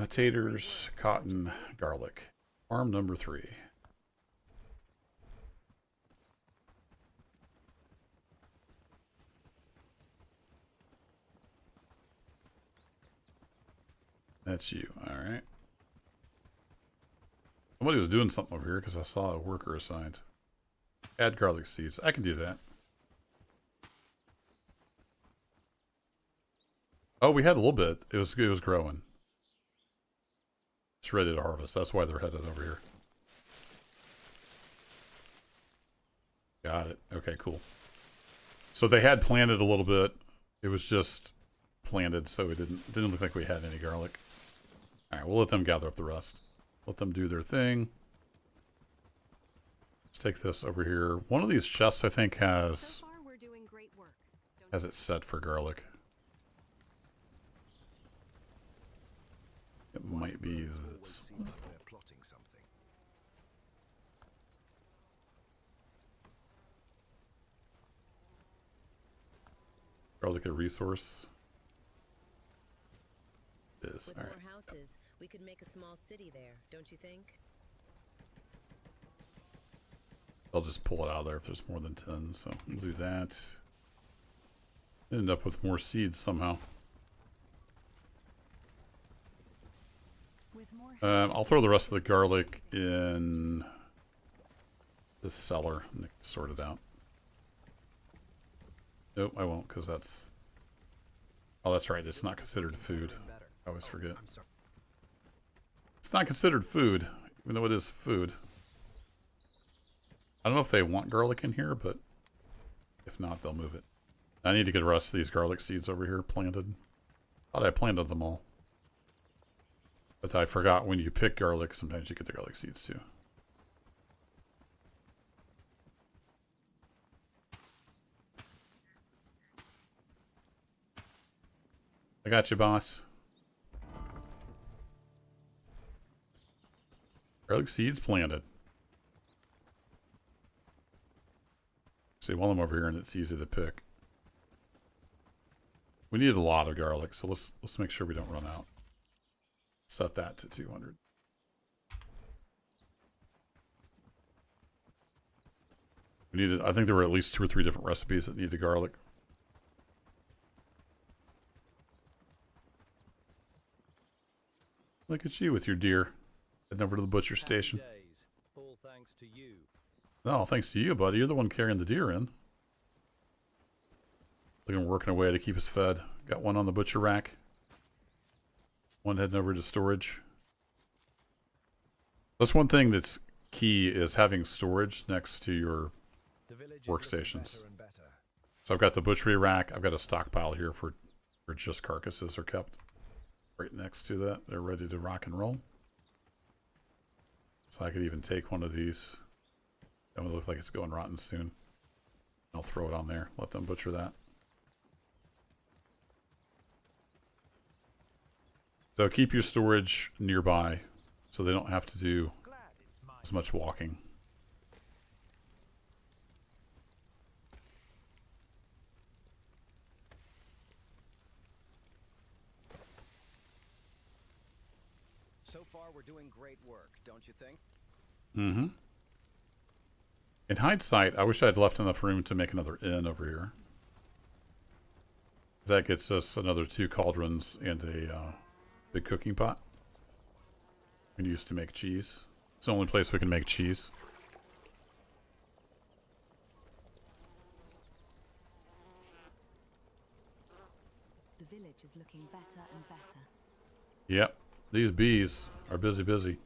Taters, cotton, garlic. Farm number 3. That's you, all right. Somebody was doing something over here because I saw a worker assigned. Add garlic seeds. I can do that. Oh, we had a little bit. It was growing. It's ready to harvest. That's why they're headed over here. Got it. Okay, cool. So they had planted a little bit. It was just planted, so it didn't look like we had any garlic. All right, we'll let them gather up the rest. Let them do their thing. Let's take this over here. One of these chests, I think, has So far, we're doing great work. it set for garlic. It might be Always this. seem like they're plotting something. Garlic a resource. It is. With All more right. houses, we could make a small city there, don't you think? I'll just pull it out of there if there's more than 10. So we'll do that. End up with more seeds somehow. With more I'll throw the rest of the garlic in this cellar and sort it out. Nope, I won't, because that's... Oh, that's right. It's not considered food. I always forget. I'm sorry. It's not considered food, even though it is food. I don't know if they want garlic in here, but if not, they'll move it. I need to get the rest of these garlic seeds over here planted. Thought I planted them all. But I forgot when you pick garlic, sometimes you get the garlic seeds too. I got you, boss. Garlic seeds planted. See, while I'm over here and it's easy to pick. We need a lot of garlic, so let's make sure we don't run out. Set that to 200. We needed, I think there were at least 2 or 3 different recipes that needed garlic. Look at you with your deer. Heading over to the butcher station. Happy days. All thanks to you. No, thanks to you, buddy. You're the one carrying the deer in. Look at him working away to keep us fed. Got one on the butcher rack. One heading over to storage. That's one thing that's key is having storage next to your The village is looking workstations. better and better. So I've got the butchery rack. I've got a stockpile here for just carcasses are kept. Right next to that. They're ready to rock and roll. So I could even take one of these. That would look like it's going rotten soon. I'll throw it on there. Let them butcher that. So keep your storage nearby so they don't have to do Glad it's mine. as much walking. So far, we're doing great work, don't you think? Mm-hmm. In hindsight, I wish I had left enough room to make another inn over here. That gets us another 2 cauldrons and a big cooking pot. We can use to make cheese. It's the only place we can make cheese. The village is looking better and better. Yep, these bees are busy.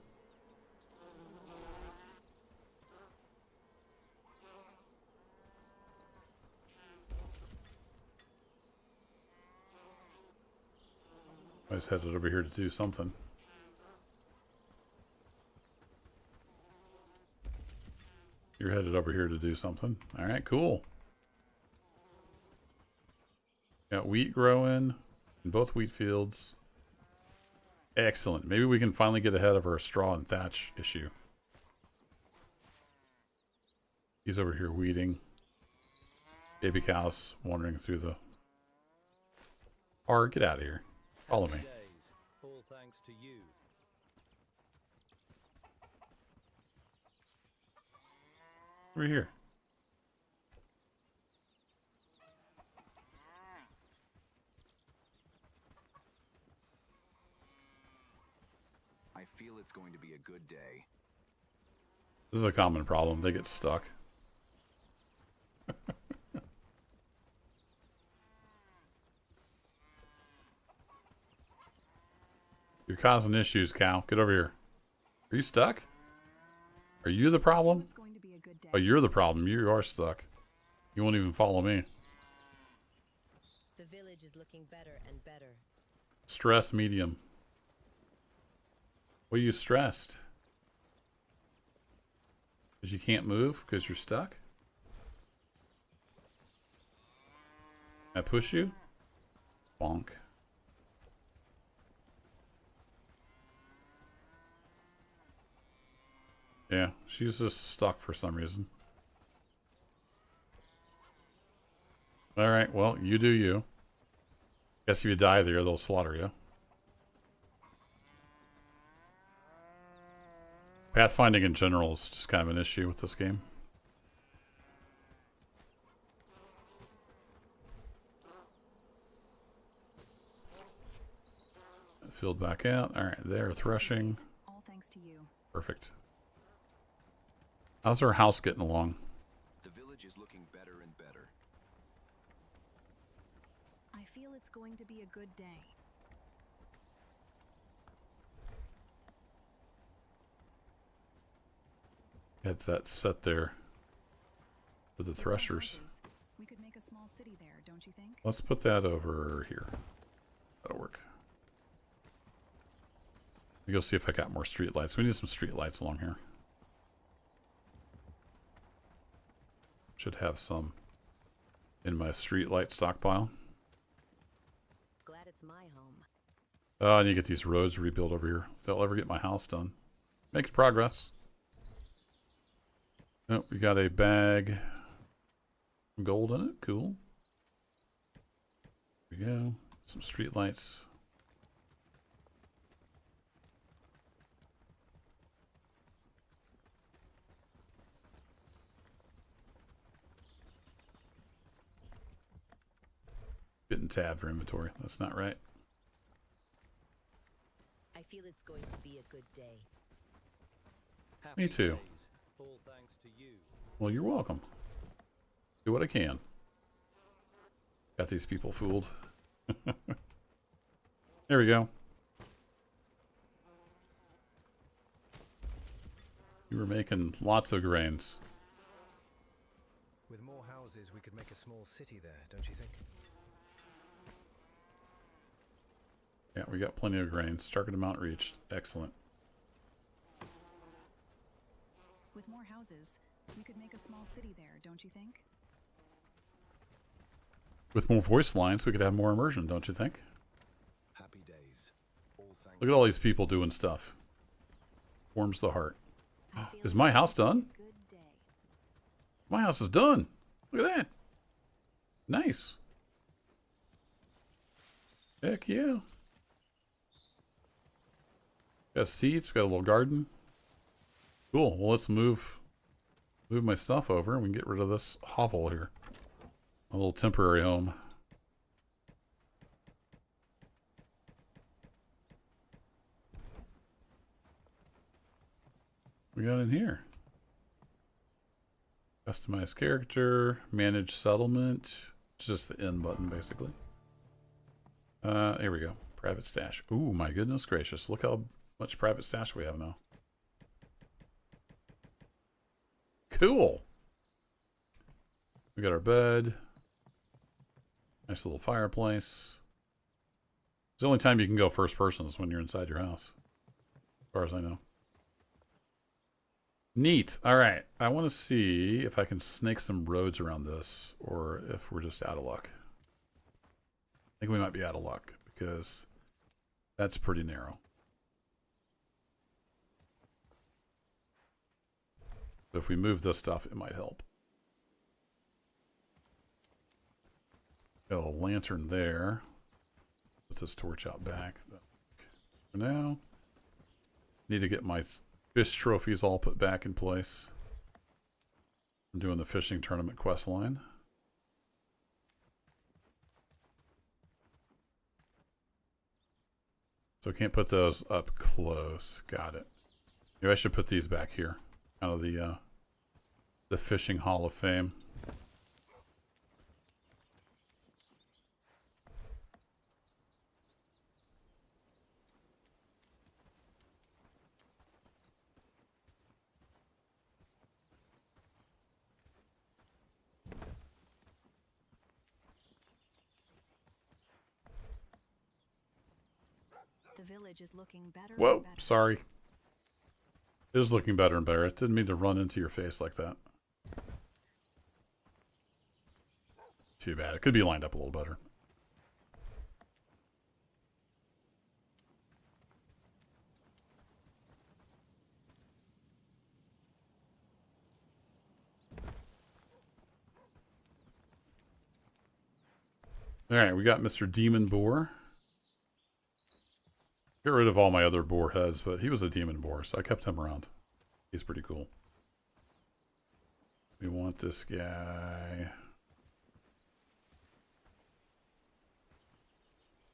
I just headed over here to do something. You're headed over here to do something. All right, cool. Got wheat growing in both wheat fields. Excellent. Maybe we can finally get ahead of our straw and thatch issue. He's over here weeding. Baby cows wandering through the... Or get out of here. Follow me. Happy days. All thanks to you. Over here. I feel it's going to be a good day. This is a common problem. They get stuck. You're causing issues, cow. Get over here. Are you stuck? Are you the problem? It's going to be a good day. Oh, you're the problem. You are stuck. You won't even follow me. The village is looking better and better. Stress medium. What are you stressed? Because you can't move because you're stuck? I push you? Bonk. Yeah, she's just stuck for some reason. Alright, well, you do you. Guess if you die there, they'll slaughter you. Pathfinding in general is just kind of an issue with this game. Filled back out. Alright, there, threshing. All thanks to you. Perfect. How's our house getting along? The village is looking better and better. I feel it's going to be a good day. Had that set there for the threshers. We could make a small city there, don't you think? Let's put that over here. That'll work. We go see if I got more street lights. We need some street lights along here. Should have some in my street light stockpile. Glad it's my home. Oh, I need to get these roads rebuilt over here. So I'll ever get my house done. Making progress. Oh, we got a bag. Gold in it. Cool. There we go. Some street lights. Getting tab for inventory. That's not right. I feel it's going to be a good day. Happy Me too. days. All thanks to you. Well, you're welcome. Do what I can. Got these people fooled. There we go. You were making lots of grains. With more houses, we could make a small city there, don't you think? Yeah, we got plenty of grains. Target amount reached. Excellent. With more houses, we could make a small city there, don't you think? With more voice lines, we could have more immersion, don't you think? Happy days. All thanks. Look at all these people doing stuff. Warms the heart. I feel Is it's my going house to be a done? Good day. My house is done. Look at that. Nice. Heck yeah. Got seats, got a little garden. Cool. Well, let's move my stuff over and we can get rid of this hovel here. A little temporary home. We got in here. Customize character, manage settlement. It's just the N button, basically. Here we go. Private stash. Ooh, my goodness gracious. Look how much private stash we have now. Cool. We got our bed. Nice little fireplace. It's the only time you can go first person is when you're inside your house. As far as I know. Neat. All right. I want to see if I can snake some roads around this or if we're just out of luck. I think we might be out of luck because that's pretty narrow. So if we move this stuff, it might help. Got a lantern there. Put this torch out back. For now, need to get my fish trophies all put back in place. I'm doing the fishing tournament quest line. So I can't put those up close. Got it. Maybe I should put these back here. Kind of the fishing hall of fame. The village is looking better Whoa, and better. sorry. It is looking better and better. It didn't mean to run into your face like that. Too bad. It could be lined up a little better. Alright, we got Mr. Demon Boar. Get rid of all my other boar heads, but he was a demon boar, so I kept him around. He's pretty cool. We want this guy.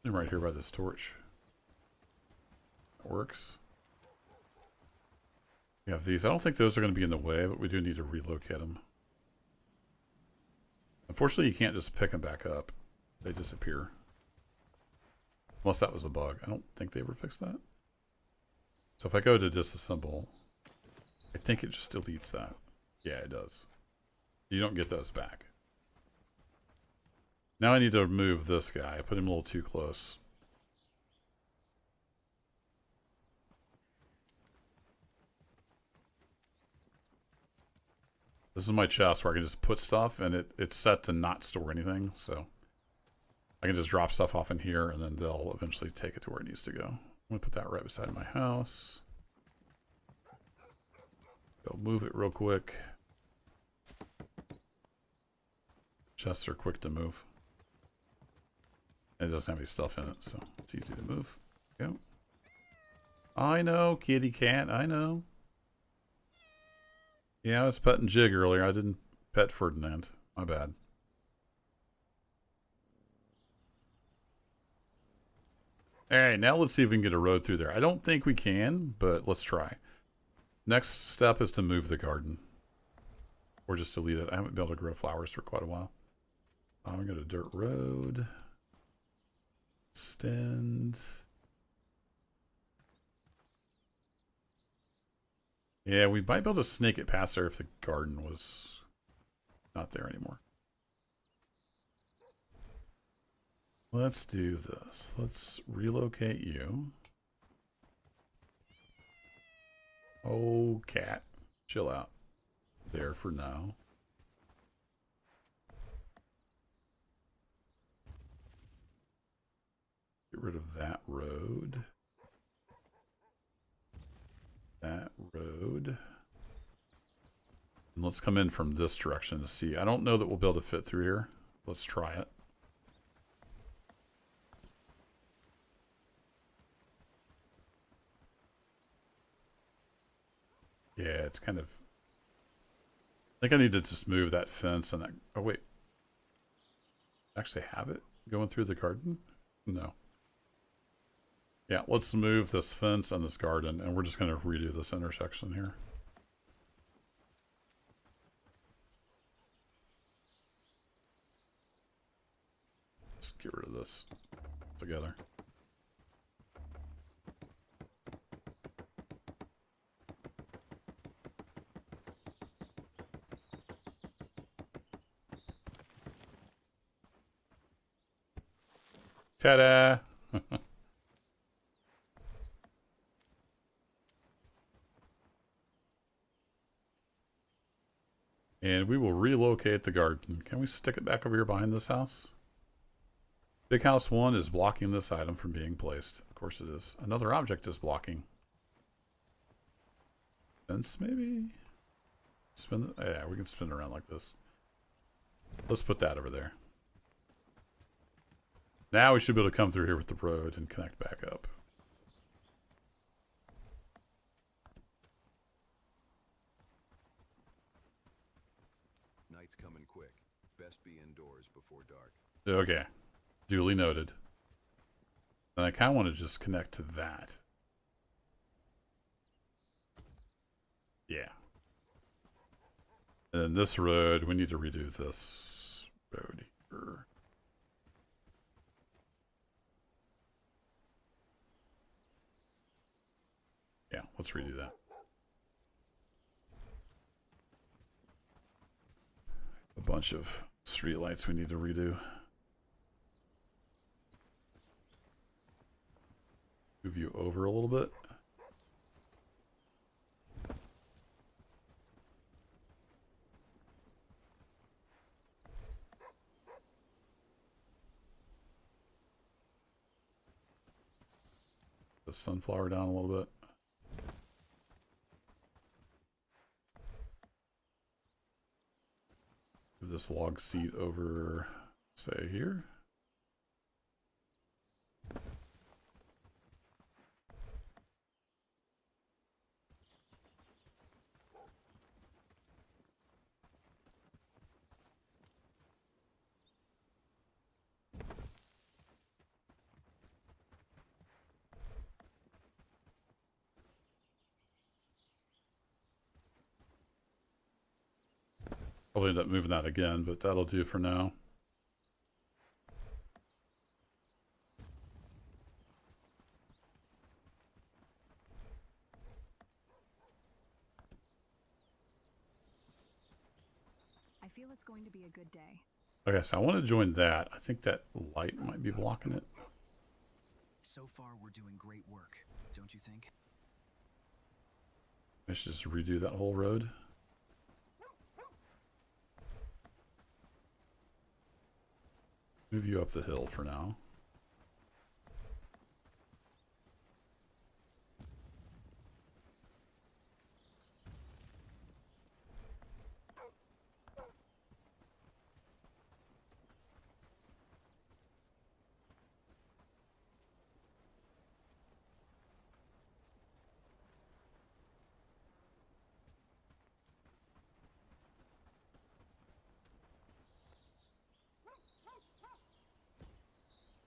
I'm right here by this torch. That works. We have these. I don't think those are going to be in the way, but we do need to relocate them. Unfortunately, you can't just pick them back up. They disappear. Unless that was a bug. I don't think they ever fixed that. So if I go to disassemble, I think it just deletes that. Yeah, it does. You don't get those back. Now I need to remove this guy. I put him a little too close. This is my chest where I can just put stuff, and it's set to not store anything, so I can just drop stuff off in here, and then they'll eventually take it to where it needs to go. I'm going to put that right beside my house. Go move it real quick. Chests are quick to move. And it doesn't have any stuff in it, so it's easy to move. Go. I know, kitty cat, I know. Yeah, I was petting Jig earlier. I didn't pet Ferdinand. My bad. Alright, now let's see if we can get a road through there. I don't think we can, but let's try. Next step is to move the garden. Or just delete it. I haven't been able to grow flowers for quite a while. I'm going to go to dirt road. Extend. Yeah, we might be able to snake it past there if the garden was not there anymore. Let's do this. Let's relocate you. Oh, cat. Chill out. There for now. Get rid of that road. That road. And let's come in from this direction to see. I don't know that we'll be able to fit through here. Let's try it. Yeah, it's kind of... I think I need to just move that fence and that... Oh, wait. Actually have it going through the garden? No. Yeah, let's move this fence and this garden, and we're just going to redo this intersection here. Let's get rid of this together. Ta-da! And we will relocate the garden. Can we stick it back over here behind this house? Big house 1 is blocking this item from being placed. Of course it is. Another object is blocking. Fence, maybe? Spin it? Yeah, we can spin it around like this. Let's put that over there. Now we should be able to come through here with the road and connect back up. Night's coming quick. Best be indoors before dark. Okay. Duly noted. And I kind of want to just connect to that. Yeah. And then this road, we need to redo this road here. Yeah, let's redo that. A bunch of streetlights we need to redo. Move you over a little bit. the sunflower down a little bit. Move this log seat over, say, here. Probably end up moving that again, but that'll do for now. I feel it's going to be a good day. Okay, so I want to join that. I think that light might be blocking it. So far, we're doing great work, don't you think? I should just redo that whole road. Move you up the hill for now.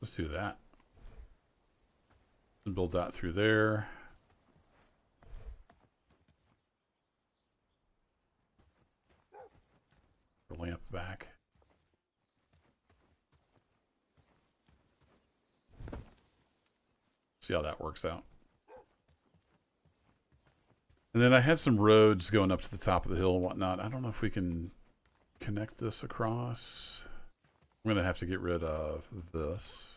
Let's do that. And build that through there. The lamp back. See how that works out. And then I had some roads going up to the top of the hill and whatnot. I don't know if we can connect this across. I'm going to have to get rid of this.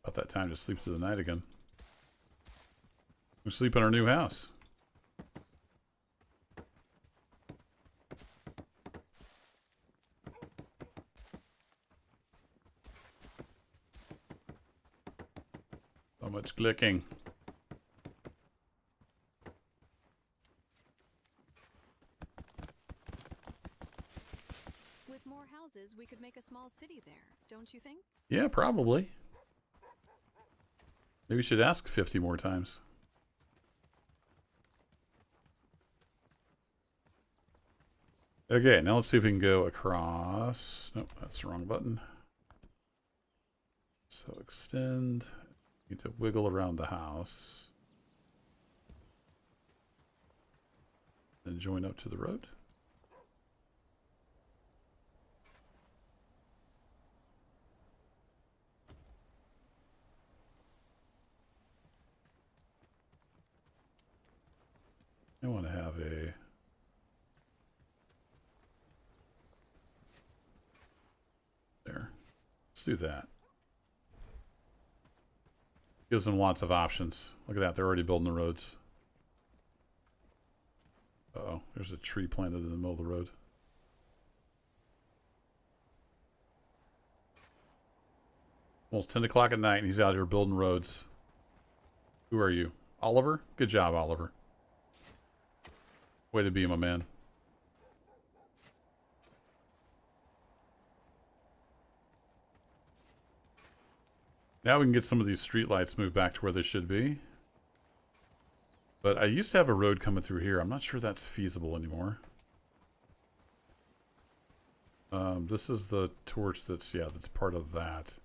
About that time to sleep through the night again. We sleep in our new house. So much clicking. With more houses, we could make a small city there, don't you think? Yeah, probably. Maybe we should ask 50 more times. Okay, now let's see if we can go across. Nope, that's the wrong button. So extend. Need to wiggle around the house. Then join up to the road. I want to have a there. Let's do that. Gives them lots of options. Look at that, they're already building the roads. Uh-oh, there's a tree planted in the middle of the road. Almost 10 o'clock at night and he's out here building roads. Who are you? Oliver? Good job, Oliver. Way to be, my man. Now we can get some of these street lights moved back to where they should be. But I used to have a road coming through here. I'm not sure that's feasible anymore. This is the torch that's, yeah, that's part of that.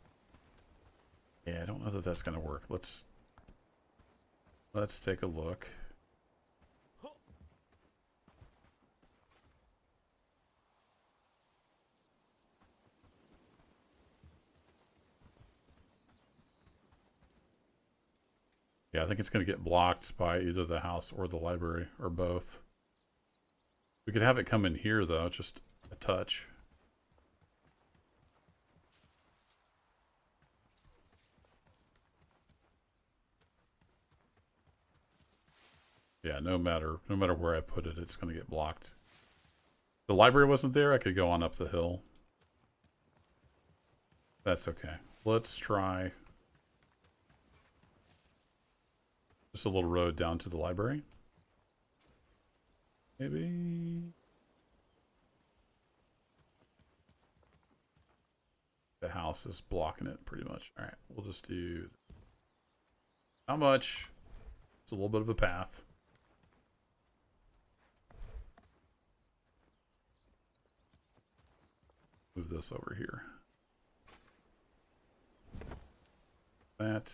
Yeah, I don't know that that's going to work. Let's take a look. Yeah, I think it's going to get blocked by either the house or the library, or both. We could have it come in here, though, just a touch. Yeah, no matter where I put it, it's going to get blocked. The library wasn't there, I could go on up the hill. That's okay. Let's try just a little road down to the library. Maybe the house is blocking it pretty much. All right, we'll just do not much. It's a little bit of a path. Move this over here. That.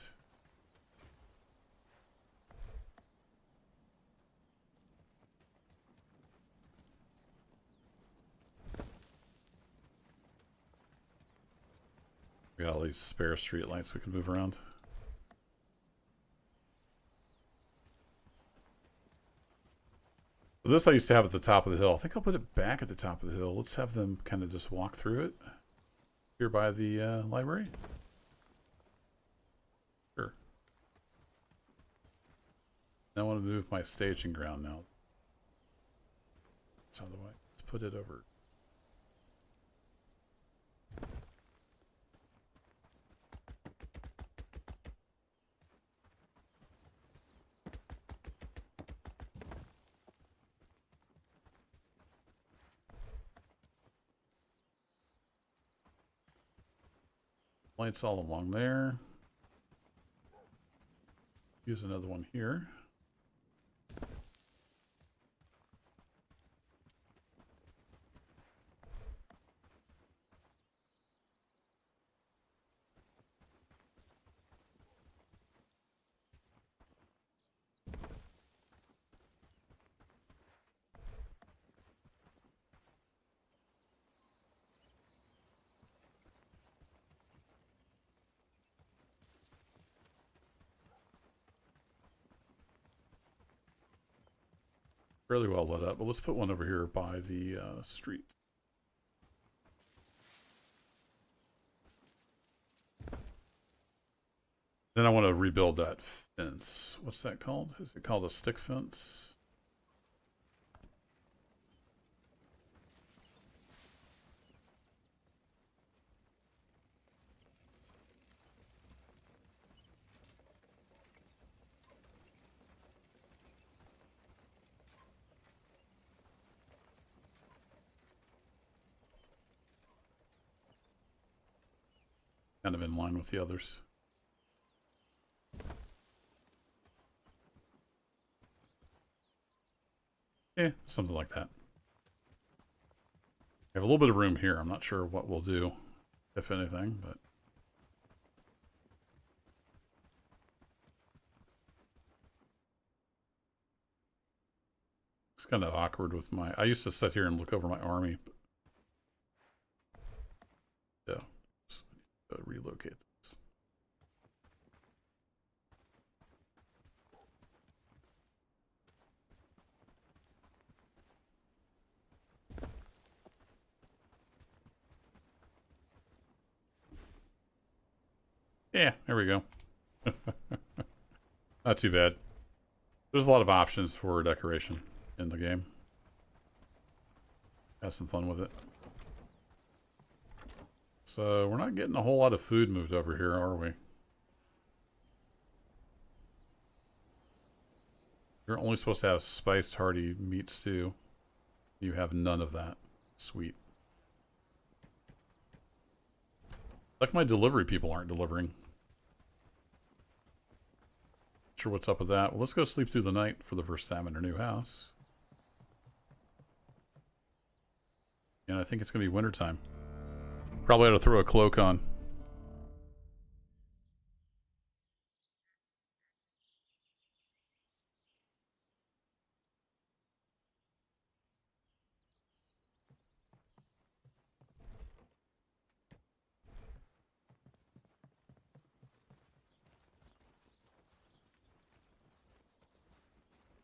We got all these spare street lights we can move around. This I used to have at the top of the hill. I think I'll put it back at the top of the hill. Let's have them kind of just walk through it. Here by the library. Sure. I want to move my staging ground now. It's out of the way. Let's put it over. Lights all along there. Use another one here. Fairly well lit up, but let's put one over here by the street. Then I want to rebuild that fence. What's that called? Is it called a stick fence? Kind of in line with the others. Yeah, something like that. I have a little bit of room here. I'm not sure what we'll do, if anything, but it's kind of awkward with my... I used to sit here and look over my army. But yeah, let's relocate this. Yeah, there we go. Not too bad. There's a lot of options for decoration in the game. Have some fun with it. So we're not getting a whole lot of food moved over here, are we? You're only supposed to have spiced hearty meat stew. You have none of that. Sweet. Like my delivery people aren't delivering. Sure what's up with that. Well, let's go sleep through the night for the first time in our new house. And I think it's going to be wintertime. Probably ought to throw a cloak on.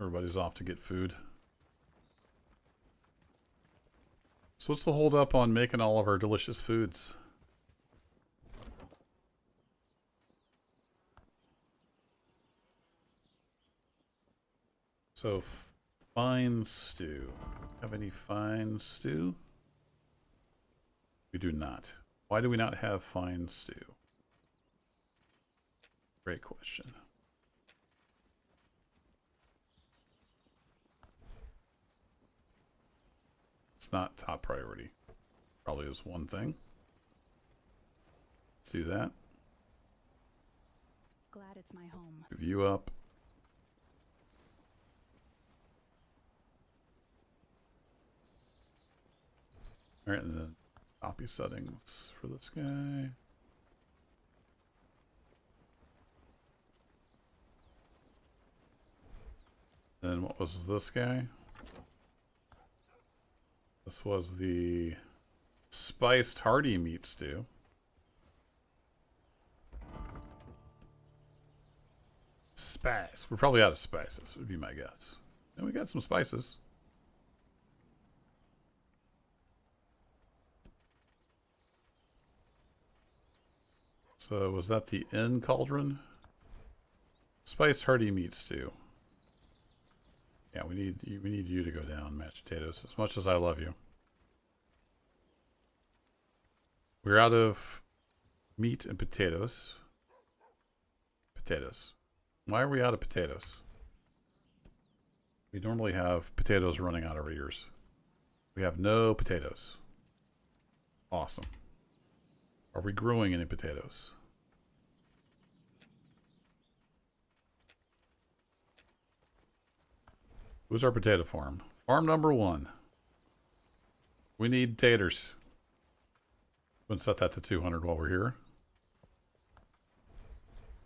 Everybody's off to get food. So what's the hold up on making all of our delicious foods? So Fine stew. Have any fine stew? We do not. Why do we not have fine stew? Great question. It's not top priority. Probably is one thing. See that? Glad it's my home. Move you up. Alright, and then copy settings for this guy. Then what was this guy? This was the spiced hearty meat stew. Spice. We're probably out of spices, would be my guess. And we got some spices. So was that the inn cauldron? Spiced hearty meat stew. Yeah, we need you to go down, mashed potatoes. As much as I love you, we're out of meat and potatoes. Potatoes. Why are we out of potatoes? We normally have potatoes running out of our ears. We have no potatoes. Awesome. Are we growing any potatoes? Who's our potato farm? Farm number 1. We need taters. We'll set that to 200 while we're here.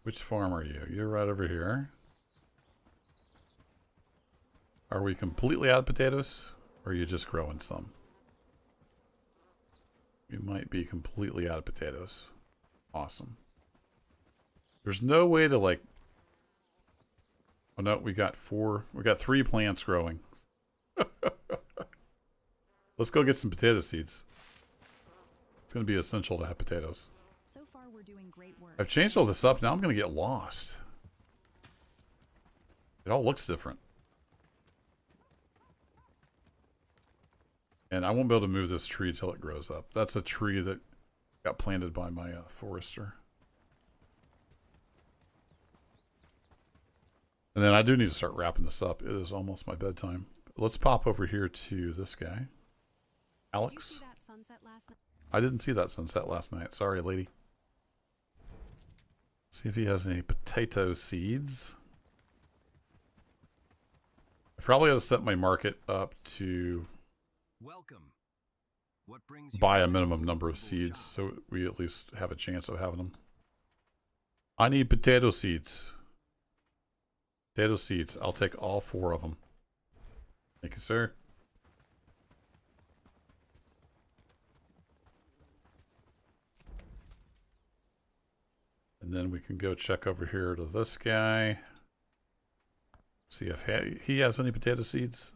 Which farm are you? You're right over here. Are we completely out of potatoes? Or are you just growing some? We might be completely out of potatoes. Awesome. There's no way to like... Oh no, we got 3 plants growing. Let's go get some potato seeds. It's going to be essential to have potatoes. So far, we're doing great work. I've changed all this up. Now I'm going to get lost. It all looks different. And I won't be able to move this tree till it grows up. That's a tree that got planted by my forester. And then I do need to start wrapping this up. It is almost my bedtime. Let's pop over here to this guy. Alex. Did you see that sunset last night? I didn't see that sunset last night. Sorry, lady. See if he has any potato seeds. I probably ought to set my market up to Welcome. What brings you buy a to minimum the number of local seeds shop? so we at least have a chance of having them. I need potato seeds. Potato seeds. I'll take all 4 of them. Thank you, sir. And then we can go check over here to this guy. See if he has any potato seeds.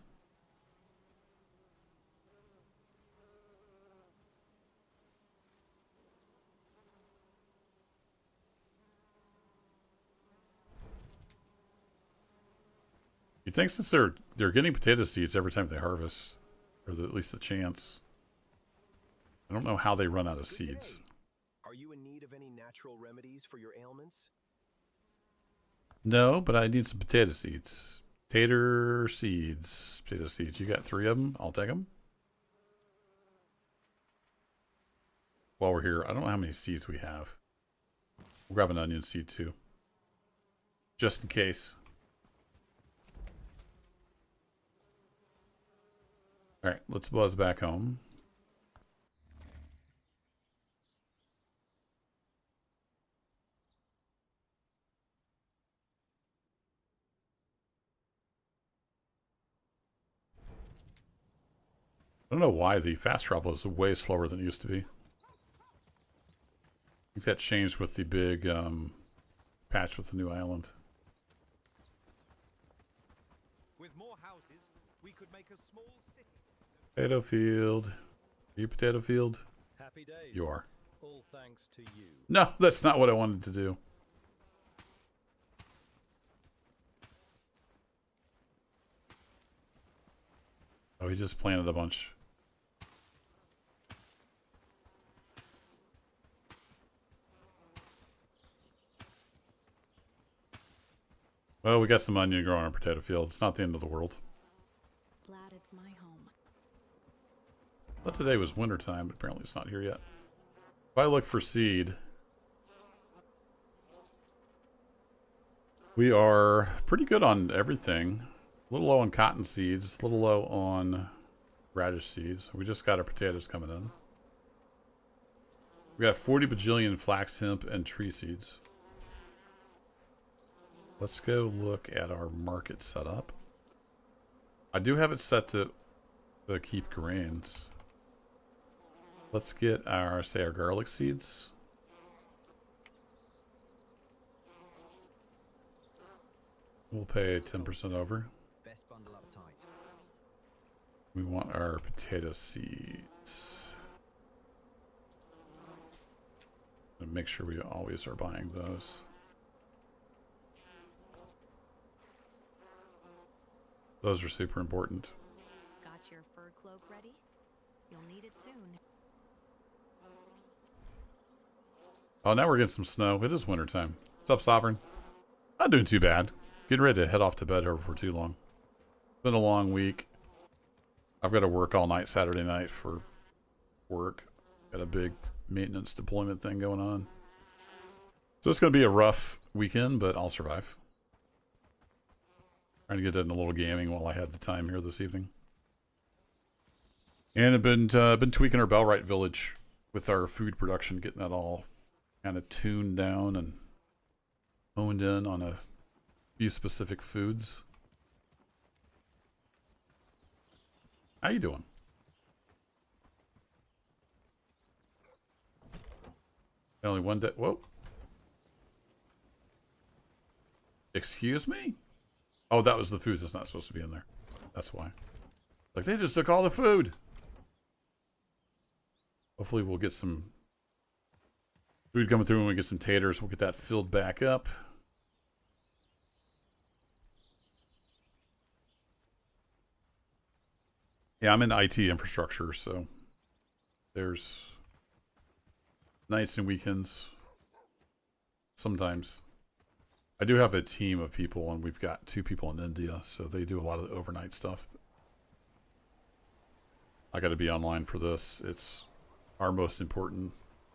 You'd think since they're getting potato seeds every time they harvest, or at least the chance. I don't know how they run out of seeds. Are you in need of any natural remedies for your ailments? No, but I need some potato seeds. Potato seeds. Potato seeds. You got 3 of them? I'll take them. While we're here, I don't know how many seeds we have. We'll grab an onion seed too. Just in case. Alright, let's buzz back home. I don't know why the fast travel is way slower than it used to be. I think that changed with the big patch with the new island. With more houses, we could make a small city. Potato field. Are you potato field? Happy days. You are. All thanks to you. No, that's not what I wanted to do. Oh, he just planted a bunch. Well, we got some onion growing on our potato field. It's not the end of the world. Glad it's my home. But today was wintertime, but apparently it's not here yet. If I look for seed, we are pretty good on everything. A little low on cotton seeds, a little low on radish seeds. We just got our potatoes coming in. We got 40 bajillion flax, hemp, and tree seeds. Let's go look at our market setup. I do have it set to keep grains. Let's get our, say, our garlic seeds. We'll pay 10% over. Best bundle up tight. We want our potato seeds. And make sure we always are buying those. Those are super important. Got your fur cloak ready? You'll need it soon. Oh, now we're getting some snow. It is wintertime. What's up, Sovereign? Not doing too bad. Getting ready to head off to bed here for too long. Been a long week. I've got to work all night Saturday night for work. Got a big maintenance deployment thing going on. So it's going to be a rough weekend, but I'll survive. Trying to get in a little gaming while I had the time here this evening. And I've been tweaking our Bellwright village with our food production, getting that all kind of tuned down and honed in on a few specific foods. How you doing? Only one day. Whoa. Excuse me? Oh, that was the food that's not supposed to be in there. That's why. Like, they just took all the food. Hopefully we'll get some food coming through when we get some taters. We'll get that filled back up. Yeah, I'm in IT infrastructure, so there's nights and weekends. Sometimes. I do have a team of people, and we've got 2 people in India, so they do a lot of the overnight stuff. I got to be online for this. It's our most important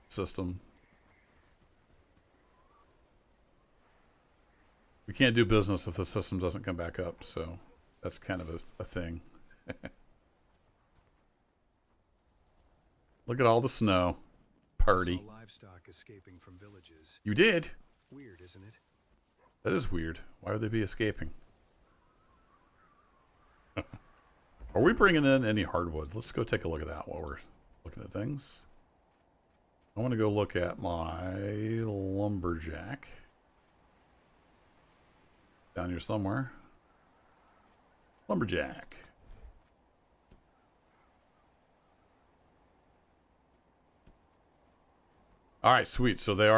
system. We can't do business if the system doesn't come back up, so that's kind of a thing. Look at all the snow. Party. Saw livestock escaping from villages. You did? Weird, isn't it? That is weird. Why would they be escaping? Are we bringing in any hardwoods? Let's go take a look at that while we're looking at things. I want to go look at my lumberjack. Down here somewhere. Lumberjack. All right, sweet. So they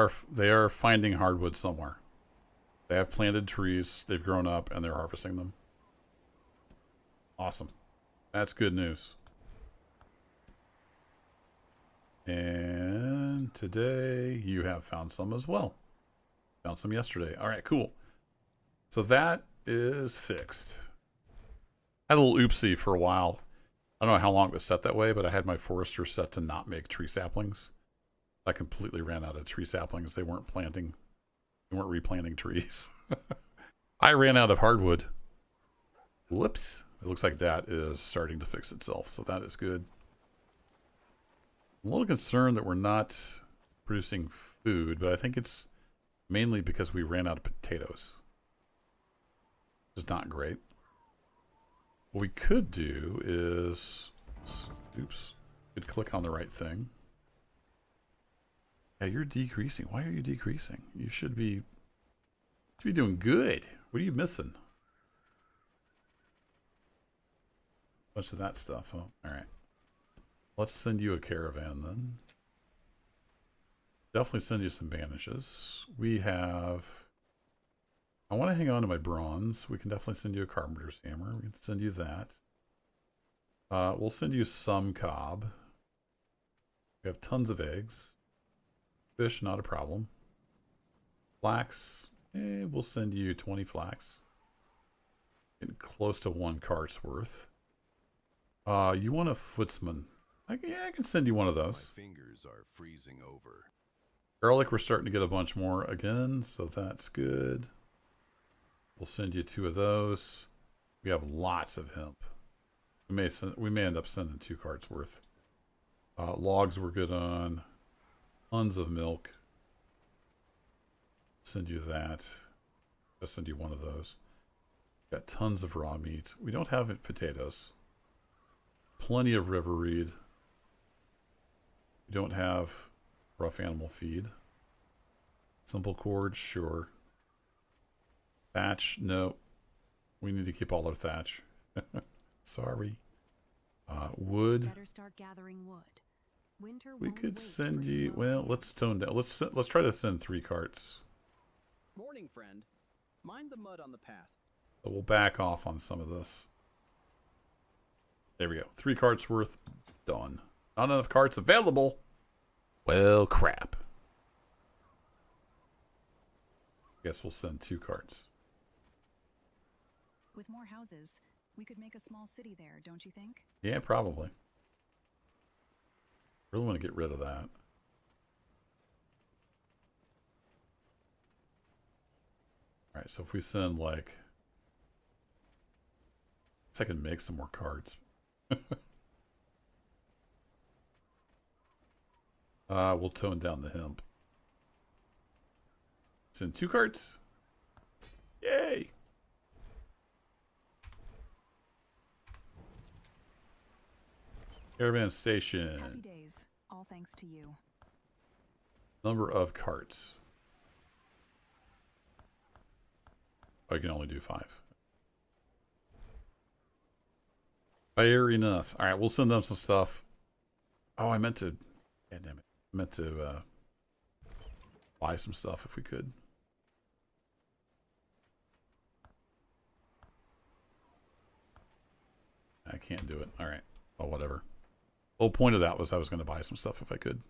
are finding hardwood somewhere. They have planted trees, they've grown up, and they're harvesting them. Awesome. That's good news. And today you have found some as well. Found some yesterday. All right, cool. So that is fixed. I had a little oopsie for a while. I don't know how long it was set that way, but I had my forester set to not make tree saplings. I completely ran out of tree saplings. They weren't planting. They weren't replanting trees. I ran out of hardwood. Whoops. It looks like that is starting to fix itself, so that is good. I'm a little concerned that we're not producing food, but I think it's mainly because we ran out of potatoes. It's not great. What we could do is... Oops. Could click on the right thing. Yeah, you're decreasing. Why are you decreasing? You should be doing good. What are you missing? Bunch of that stuff. Oh, all right. Let's send you a caravan then. Definitely send you some bandages. We have... I want to hang on to my bronze. We can definitely send you a carpenter's hammer. We can send you that. We'll send you some cob. We have tons of eggs. Fish, not a problem. Flax, we'll send you 20 flax. Getting close to 1 cart's worth. You want a footsman? Yeah, I can send you one of those. My fingers are freezing over. Garlic, we're starting to get a bunch more again, so that's good. We'll send you 2 of those. We have lots of hemp. We may end up sending 2 carts worth. Logs we're good on. Tons of milk. Send you that. I'll send you one of those. Got tons of raw meat. We don't have potatoes. Plenty of river reed. We don't have rough animal feed. Simple cord, sure. Thatch, no. We need to keep all our thatch. Sorry. Wood. Better start gathering wood. Winter We won't could wait send for you. slow Well, days. let's tone down. Let's try to send 3 carts. Morning, friend. Mind the mud on the path. But we'll back off on some of this. There we go. 3 carts worth. Done. Not enough carts available. Well, crap. Guess we'll send 2 carts. With more houses, we could make a small city there, don't you think? Yeah, probably. Really want to get rid of that. Alright, so if we send like... I can make some more cards. We'll tone down the hemp. Send 2 carts. Yay! Caravan Happy station. days. All thanks to you. Number of carts. I can only do 5. Fair enough. All right, we'll send them some stuff. Oh, I meant to. God damn it. I meant to buy some stuff if we could. I can't do it. All right. Well, whatever. The whole point of that was I was going to buy some stuff if I could.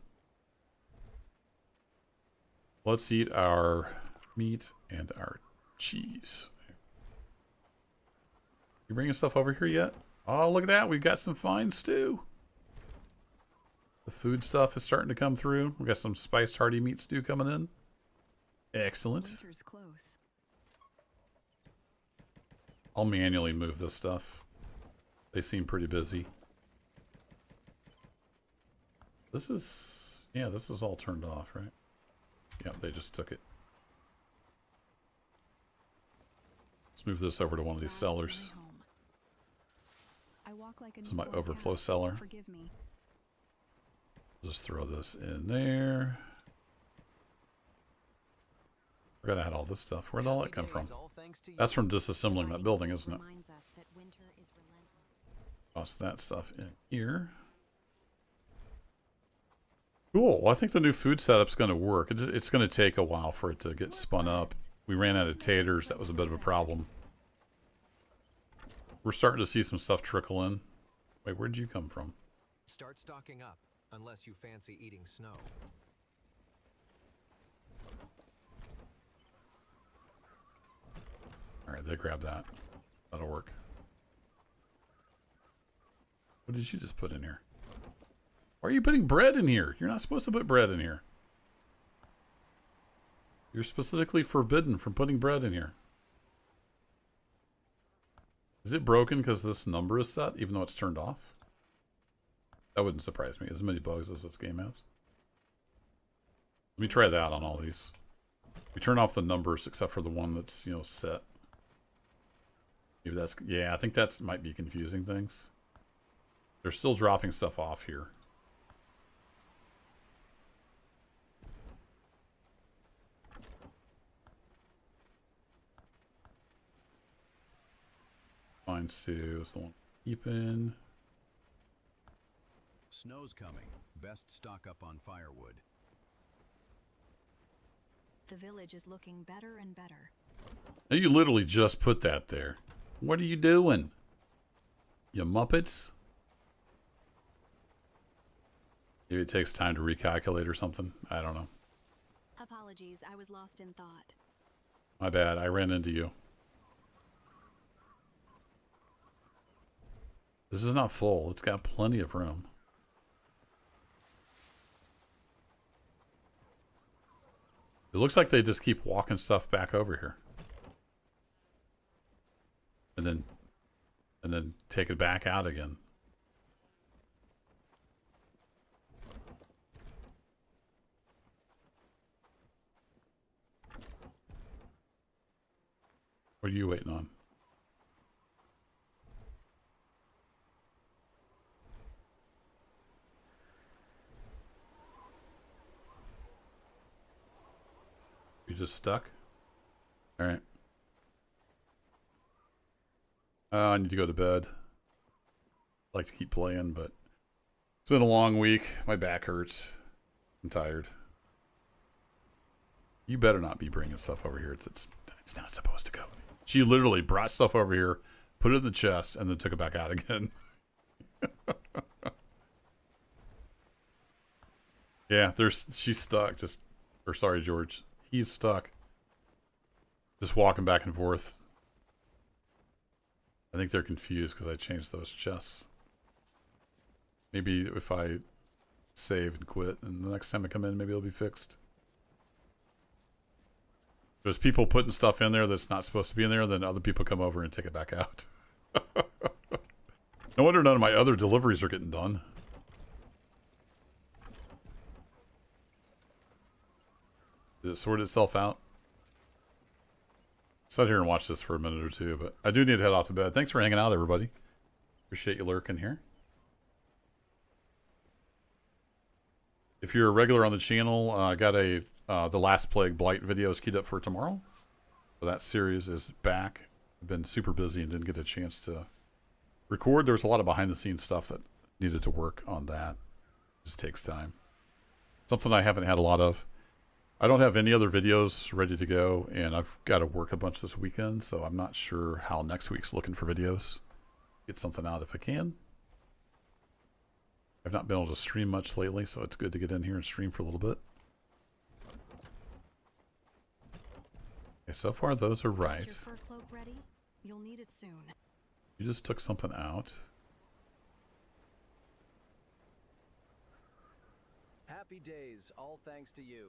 Let's eat our meat and our cheese. You bringing stuff over here yet? Oh, look at that. We've got some fine stew. The food stuff is starting to come through. We got some spiced hearty meat stew coming in. Excellent. Winter's close. I'll manually move this stuff. They seem pretty busy. This is... Yeah, this is all turned off, right? Yep, they just took it. Let's move this over to one of these cellars. I walk like a This is my newborn overflow cat. cellar. Forgive me. Just throw this in there. Forgot I had all this stuff. Where'd all that come from? That's from disassembling that building, isn't it? Reminds us that winter is relentless. Toss that stuff in here. Cool. Well, I think the new food setup's going to work. It's going to take a while for it to get spun up. We ran out of taters. That was a bit of a problem. We're starting to see some stuff trickle in. Wait, where'd you come from? Start stocking up, unless you fancy eating snow. Alright, they grabbed that. That'll work. What did you just put in here? Why are you putting bread in here? You're not supposed to put bread in here. You're specifically forbidden from putting bread in here. Is it broken because this number is set, even though it's turned off? That wouldn't surprise me. As many bugs as this game has. Let me try that on all these. We turn off the numbers except for the one that's, you know, set. Maybe that's... Yeah, I think that might be confusing things. They're still dropping stuff off here. Fine stew is the one keeping. Snow's coming. Best stock up on firewood. The village is looking better and better. Now you literally just put that there. What are you doing? You Muppets? Maybe it takes time to recalculate or something. I don't know. Apologies, I was lost in thought. My bad. I ran into you. This is not full. It's got plenty of room. It looks like they just keep walking stuff back over here. And then take it back out again. What are you waiting on? You just stuck? All right. I need to go to bed. I'd like to keep playing, but it's been a long week. My back hurts. I'm tired. You better not be bringing stuff over here. It's not supposed to go. She literally brought stuff over here, put it in the chest, and then took it back out again. Yeah, she's stuck. Sorry, George. He's stuck. Just walking back and forth. I think they're confused because I changed those chests. Maybe if I save and quit, and the next time I come in, maybe it'll be fixed. There's people putting stuff in there that's not supposed to be in there, then other people come over and take it back out. No wonder none of my other deliveries are getting done. Did it sort itself out? Sit here and watch this for a minute or two, but I do need to head off to bed. Thanks for hanging out, everybody. Appreciate you lurking here. If you're a regular on the channel, I got the Last Plague Blight videos queued up for tomorrow. So that series is back. I've been super busy and didn't get a chance to record. There was a lot of behind-the-scenes stuff that needed to work on that. It just takes time. Something I haven't had a lot of. I don't have any other videos ready to go, and I've got to work a bunch this weekend, so I'm not sure how next week's looking for videos. Get something out if I can. I've not been able to stream much lately, so it's good to get in here and stream for a little bit. Okay, so far those are right. Is your fur cloak ready? You'll need it soon. You just took something out. Happy days, all thanks to you.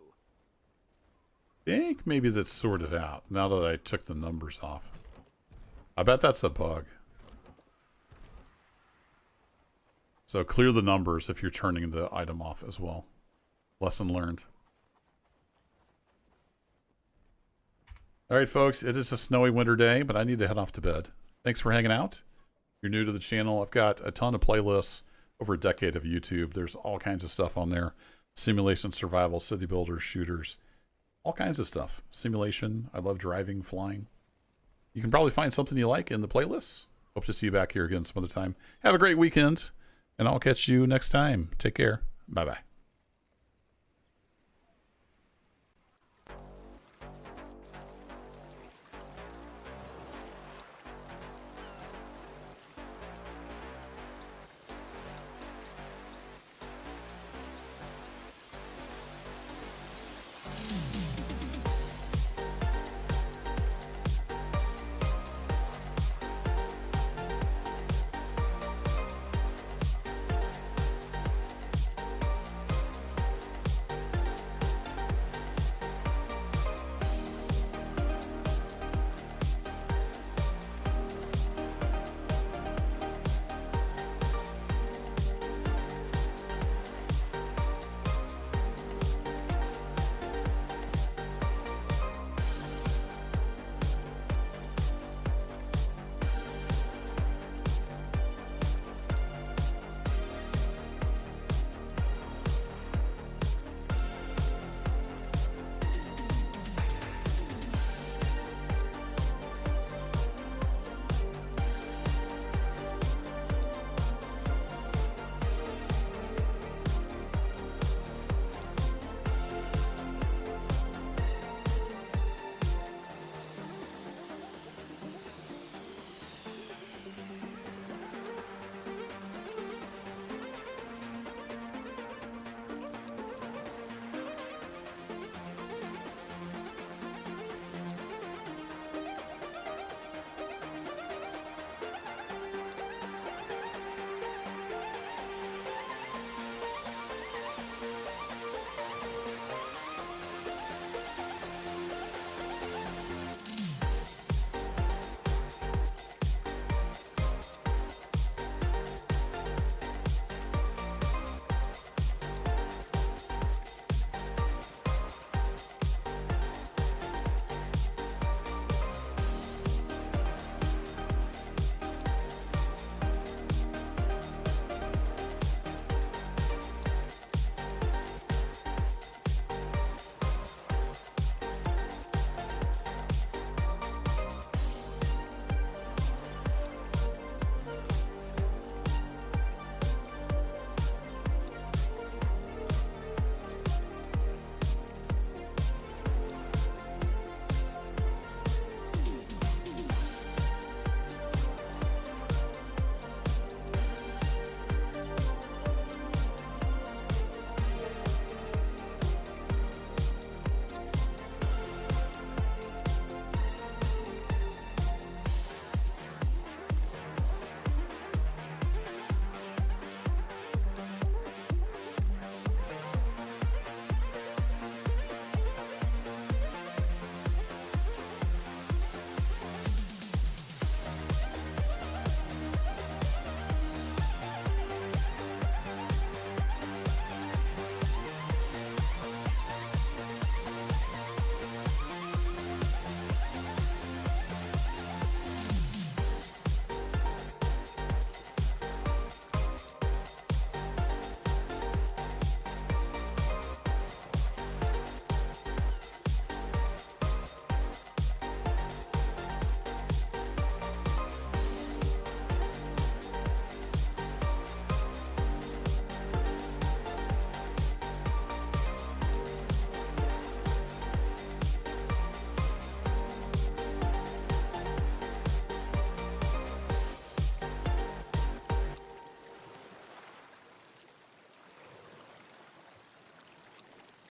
I think maybe that's sorted out now that I took the numbers off. I bet that's a bug. So clear the numbers if you're turning the item off as well. Lesson learned. All right, folks, it is a snowy winter day, but I need to head off to bed. Thanks for hanging out. If you're new to the channel, I've got a ton of playlists over a decade of YouTube. There's all kinds of stuff on there. Simulation, survival, city builders, shooters. All kinds of stuff. Simulation. I love driving, flying. You can probably find something you like in the playlists. Hope to see you back here again some other time. Have a great weekend, and I'll catch you next time. Take care. Bye-bye.